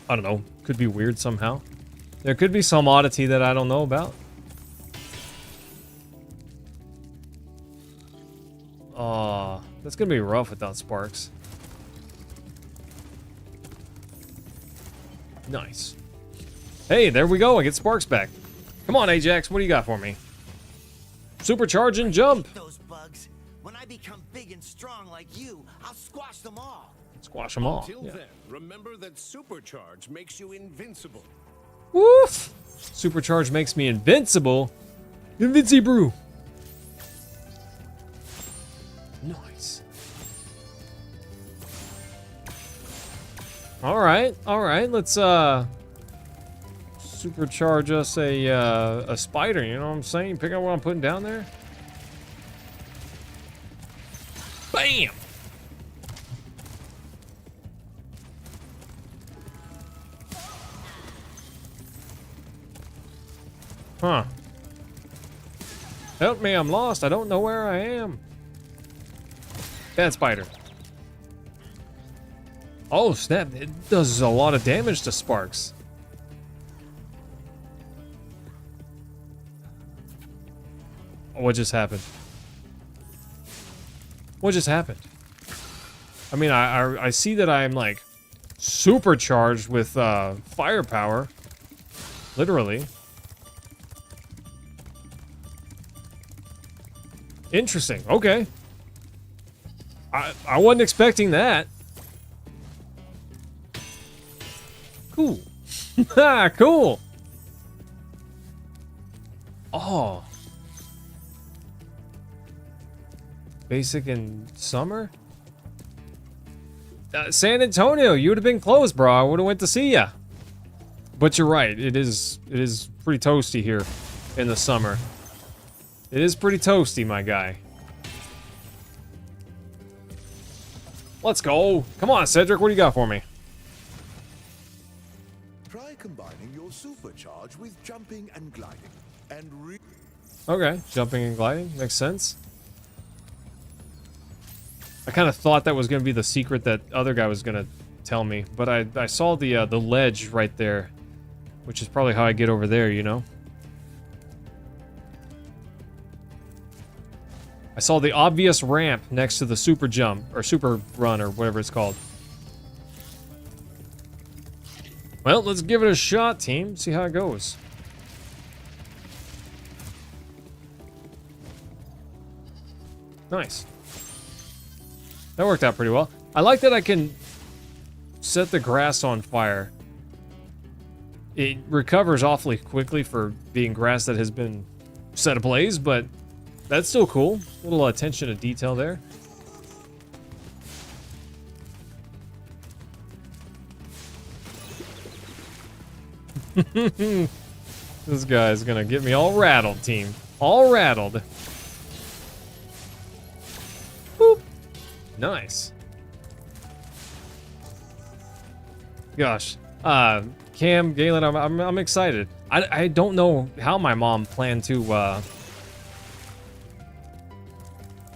S1: don't know. Could be weird somehow. There could be some oddity that I don't know about. That's gonna be rough without sparks. Nice. Hey, there we go. I get sparks back. Come on, Ajax. What do you got for me? Supercharge and jump.
S4: Those bugs. When I become big and strong like you, I'll squash them all.
S1: Squash them all.
S3: Till
S1: Yeah.
S3: then, remember that supercharge makes you invincible.
S1: Woof! Supercharge makes me invincible. Invincible. Nice. All right. Let's supercharge us a spider. You know what I'm saying? Pick up what I'm putting down there. Bam. Huh. Help me, I'm lost. I don't know where I am. Bad spider. Oh, snap. It does a lot of damage to sparks. What just happened? What just happened? I mean, I see that I'm like supercharged with firepower. Literally. Interesting. Okay. I wasn't expecting that. Cool. Ah, cool. Oh. Basic in summer? San Antonio, you would have been close, bro. I would have went to see ya. But you're right. It is pretty toasty here in the summer. It is pretty toasty, my guy. Let's go. Come on, Cedric. What do you got for me?
S7: Try combining your supercharge with jumping and gliding. And
S1: Okay, jumping and gliding. Makes sense. I kind of thought that was going to be the secret that other guy was going to tell me. But I saw the ledge right there. Which is probably how I get over there, you know? I saw the obvious ramp next to the super jump, or super run, or whatever it's called. Well, let's give it a shot, team. See how it goes. Nice. That worked out pretty well. I like that I can set the grass on fire. It recovers awfully quickly for being grass that has been set ablaze, but that's still cool. A little attention to detail there. This guy's gonna get me all rattled, team. All rattled. Boop. Nice. Gosh. Cam, Galen, I'm excited. I don't know how my mom planned to,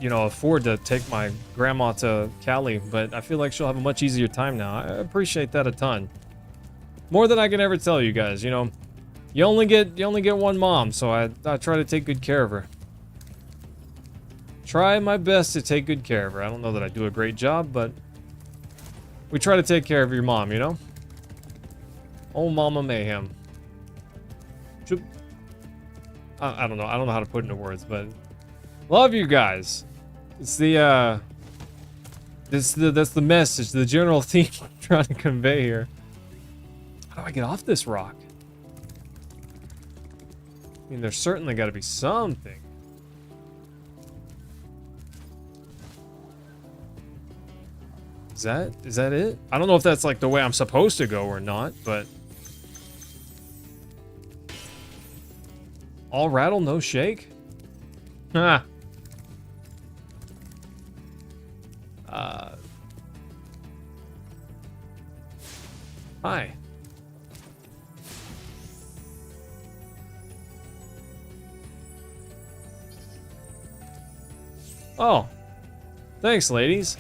S1: you know, afford to take my grandma to Cali, but I feel like she'll have a much easier time now. I appreciate that a ton. More than I can ever tell you guys, you know. You only get one mom, so I try to take good care of her. Try my best to take good care of her. I don't know that I do a great job, but we try to take care of your mom, you know? Oh, Mama Mayhem. I don't know. I don't know how to put it into words, but love you guys. It's the that's the message, the general theme I'm trying to convey here. How do I get off this rock? I mean, there's certainly got to be something. Is that it? I don't know if that's like the way I'm supposed to go or not, but all rattle, no shake? Ah. Hi. Oh. Thanks, ladies.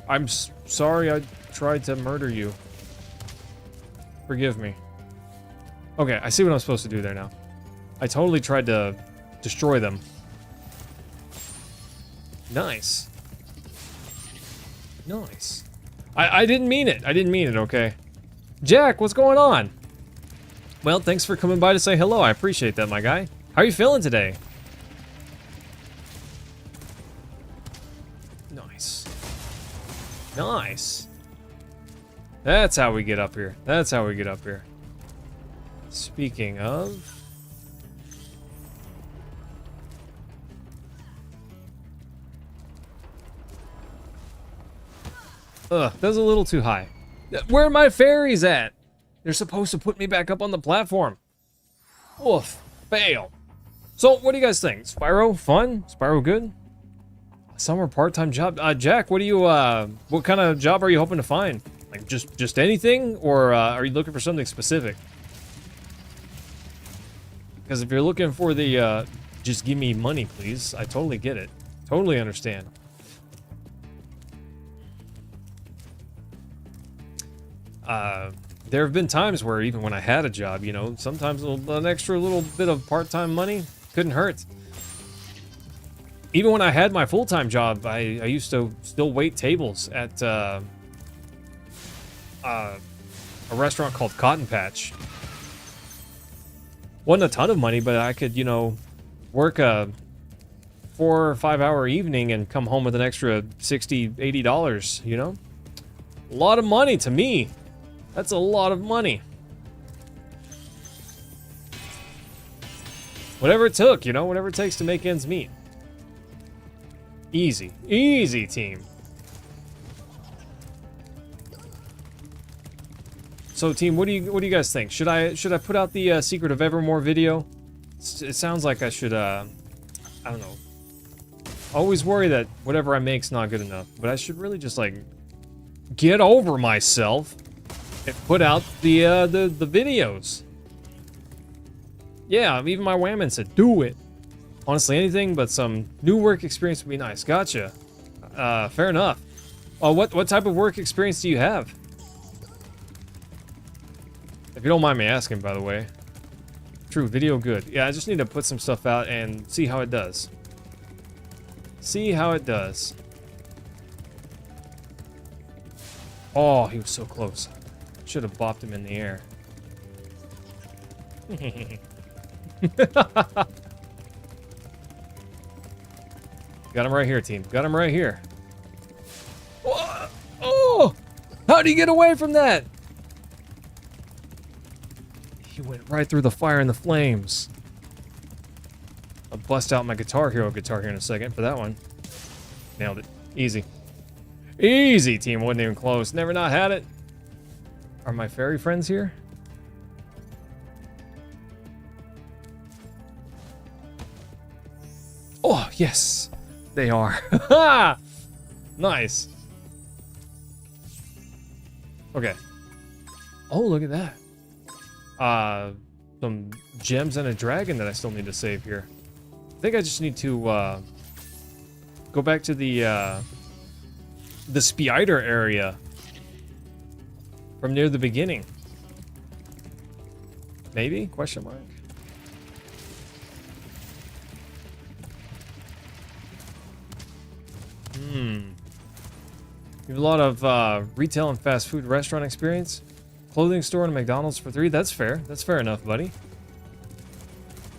S1: I'm sorry I tried to murder you. Forgive me. Okay, I see what I'm supposed to do there now. I totally tried to destroy them. Nice. Nice. I didn't mean it. I didn't mean it, okay? Jack, what's going on? Well, thanks for coming by to say hello. I appreciate that, my guy. How are you feeling today? Nice. Nice. That's how we get up here. That's how we get up here. Speaking of... Ugh, that's a little too high. Where are my fairies at? They're supposed to put me back up on the platform. Oof, fail. So, what do you guys think? Spyro, fun? Spyro good? Summer part-time job? Jack, what do you, what kind of job are you hoping to find? Like, just anything? Or, are you looking for something specific? Because if you're looking for the, just give me money, please, I totally get it. Totally understand. There have been times where even when I had a job, you know, sometimes an extra little bit of part-time money couldn't hurt. Even when I had my full-time job, I used to still wait tables at a restaurant called Cotton Patch. Wasn't a ton of money, but I could, you know, work a 4 or 5 hour evening and come home with an extra $60, $80, you know? A lot of money to me. That's a lot of money. Whatever it took, you know, whatever it takes to make ends meet. Easy. Easy, team. So, team, what do you guys think? Should I put out the Secret of Evermore video? It sounds like I should, I don't know. I always worry that whatever I make's not good enough, but I should really just, like, get over myself and put out the videos. Yeah, even my whammon said, do it. Honestly, anything but some new work experience would be nice. Gotcha. Fair enough. Oh, what type of work experience do you have? If you don't mind me asking, by the way. True, video good. Yeah, I just need to put some stuff out and see how it does. See how it does. Oh, he was so close. Should have bopped him in the air. Got him right here, team. Got him right here. Oh! Oh! How do you get away from that? He went right through the fire and the flames. I'll bust out my Guitar Hero guitar here in a second for that one. Nailed it. Easy. Easy, team. Wasn't even close. Never not had it. Are my fairy friends here? Oh, yes. They are. Nice. Okay. Oh, look at that. Some gems and a dragon that I still need to save here. I think I just need to, go back to the Spyro area from near the beginning. Maybe? Question mark. You have a lot of retail and fast food restaurant experience. Clothing store and McDonald's for 3. That's fair. That's fair enough, buddy.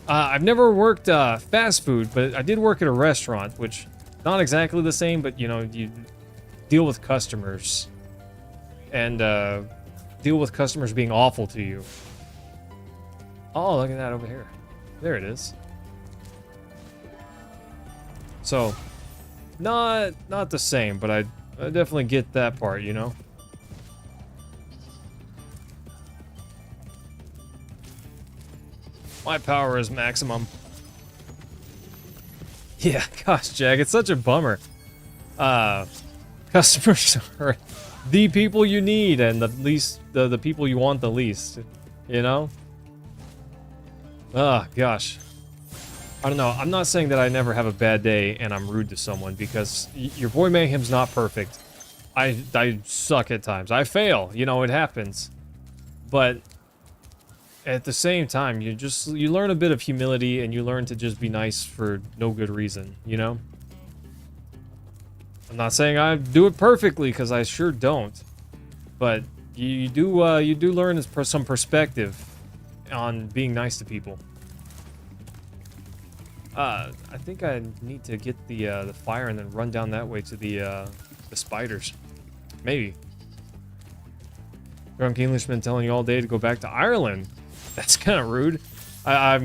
S1: I've never worked fast food, but I did work at a restaurant, which not exactly the same, but you know, you deal with customers and deal with customers being awful to you. Oh, look at that over here. There it is. So, not the same, but I definitely get that part, you know. My power is maximum. Yeah, gosh, Jack, it's such a bummer. Customers are the people you need and the people you want the least, you know? Ah, gosh. I don't know. I'm not saying that I never have a bad day and I'm rude to someone, because your boy Mayhem's not perfect. I suck at times. I fail, you know, it happens. But at the same time, you learn a bit of humility and you learn to just be nice for no good reason, you know? I'm not saying I do it perfectly, because I sure don't. But you do learn some perspective on being nice to people. I think I need to get the fire and then run down that way to the spiders. Maybe. Drunk Englishman telling you all day to go back to Ireland. That's kind of rude. I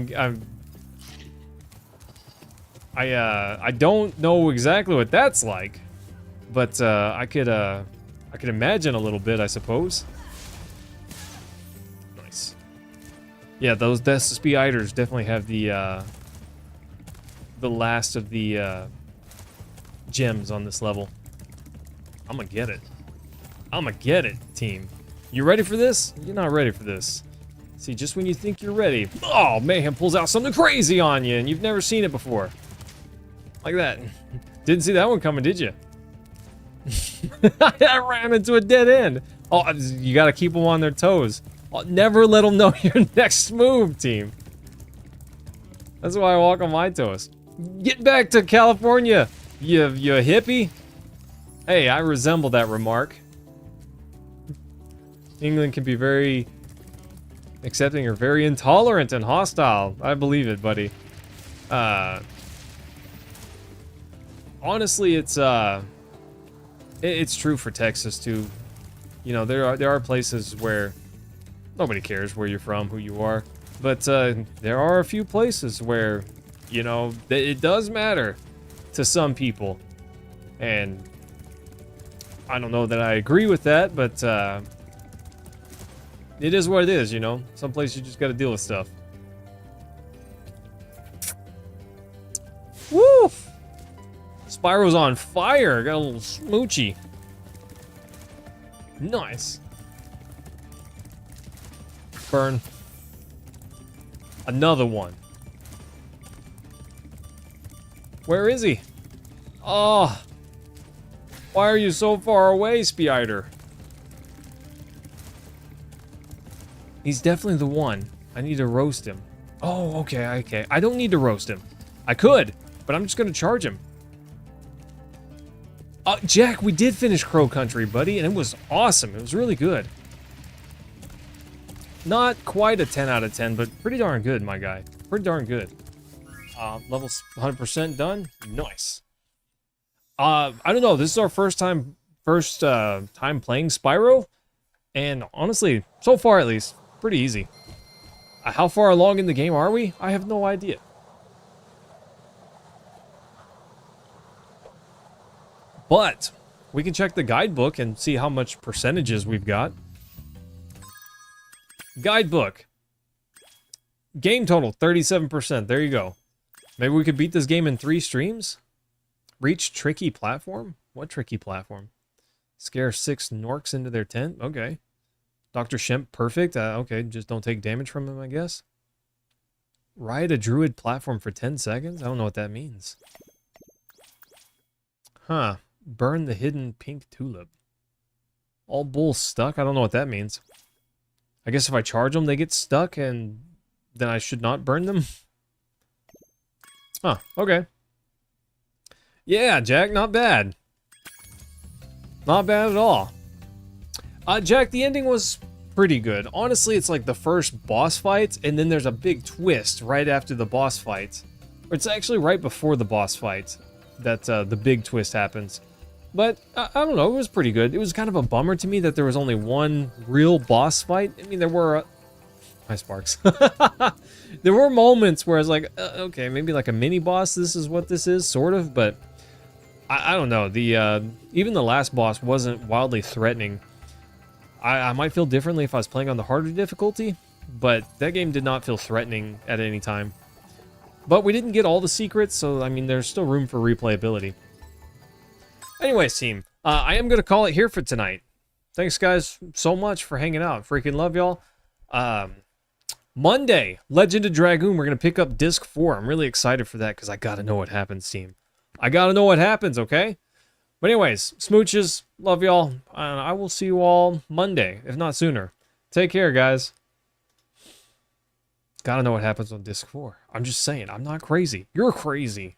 S1: don't know exactly what that's like, but I could imagine a little bit, I suppose. Nice. Yeah, those spiders definitely have the last of the gems on this level. I'm gonna get it. I'm gonna get it, team. You ready for this? You're not ready for this. See, just when you think you're ready, oh, Mayhem pulls out something crazy on you, and you've never seen it before. Like that. Didn't see that one coming, did you? I ran into a dead end. Oh, you gotta keep them on their toes. Oh, never let them know your next move, team. That's why I walk on my toes. Get back to California, you hippie. Hey, I resemble that remark. England can be very accepting or very intolerant and hostile. I believe it, buddy. Honestly, it's true for Texas too. You know, there are places where nobody cares where you're from, who you are, but there are a few places where, you know, it does matter to some people, and I don't know that I agree with that, but it is what it is, you know. Some places you just got to deal with stuff. Woo! Spyro's on fire. Got a little smoochy. Nice. Burn. Another one. Where is he? Oh. Why are you so far away, Spyro? He's definitely the one. I need to roast him. Oh, okay. I don't need to roast him. I could, but I'm just gonna charge him. Jack, we did finish Crow Country, buddy, and it was awesome. It was really good. Not quite a 10 out of 10, but pretty darn good, my guy. Pretty darn good. Levels 100% done. Nice. I don't know. This is our first time playing Spyro, and honestly, so far at least, pretty easy. How far along in the game are we? I have no idea. But we can check the guidebook and see how much percentages we've got. Guidebook. Game total, 37%. There you go. Maybe we could beat this game in 3 streams? Reach tricky platform? What tricky platform? Scare 6 Norks into their tent? Okay. Dr. Shemp, perfect. Okay, just don't take damage from him, I guess. Ride a druid platform for 10 seconds? I don't know what that means. Huh. Burn the hidden pink tulip. All bulls stuck? I don't know what that means. I guess if I charge them, they get stuck, and then I should not burn them? Huh, okay. Yeah, Jack, not bad. Not bad at all. Jack, the ending was pretty good. Honestly, it's like the first boss fight, and then there's a big twist right after the boss fight. Or it's actually right before the boss fight that the big twist happens. But, I don't know, it was pretty good. It was kind of a bummer to me that there was only one real boss fight. I mean, there were... Hi, Sparks. There were moments where I was like, okay, maybe like a mini-boss, this is what this is, sort of, but... I don't know, even the last boss wasn't wildly threatening. I might feel differently if I was playing on the harder difficulty, but that game did not feel threatening at any time. But we didn't get all the secrets, so, I mean, there's still room for replayability. Anyways, team, I am going to call it here for tonight. Thanks, guys, so much for hanging out. Freaking love y'all. Monday, Legend of Dragoon, we're going to pick up Disc 4. I'm really excited for that because I got to know what happens, team. I got to know what happens, okay? But anyways, smooches, love y'all. And I will see you all Monday, if not sooner. Take care, guys. Got to know what happens on Disc 4. I'm just saying, I'm not crazy. You're crazy.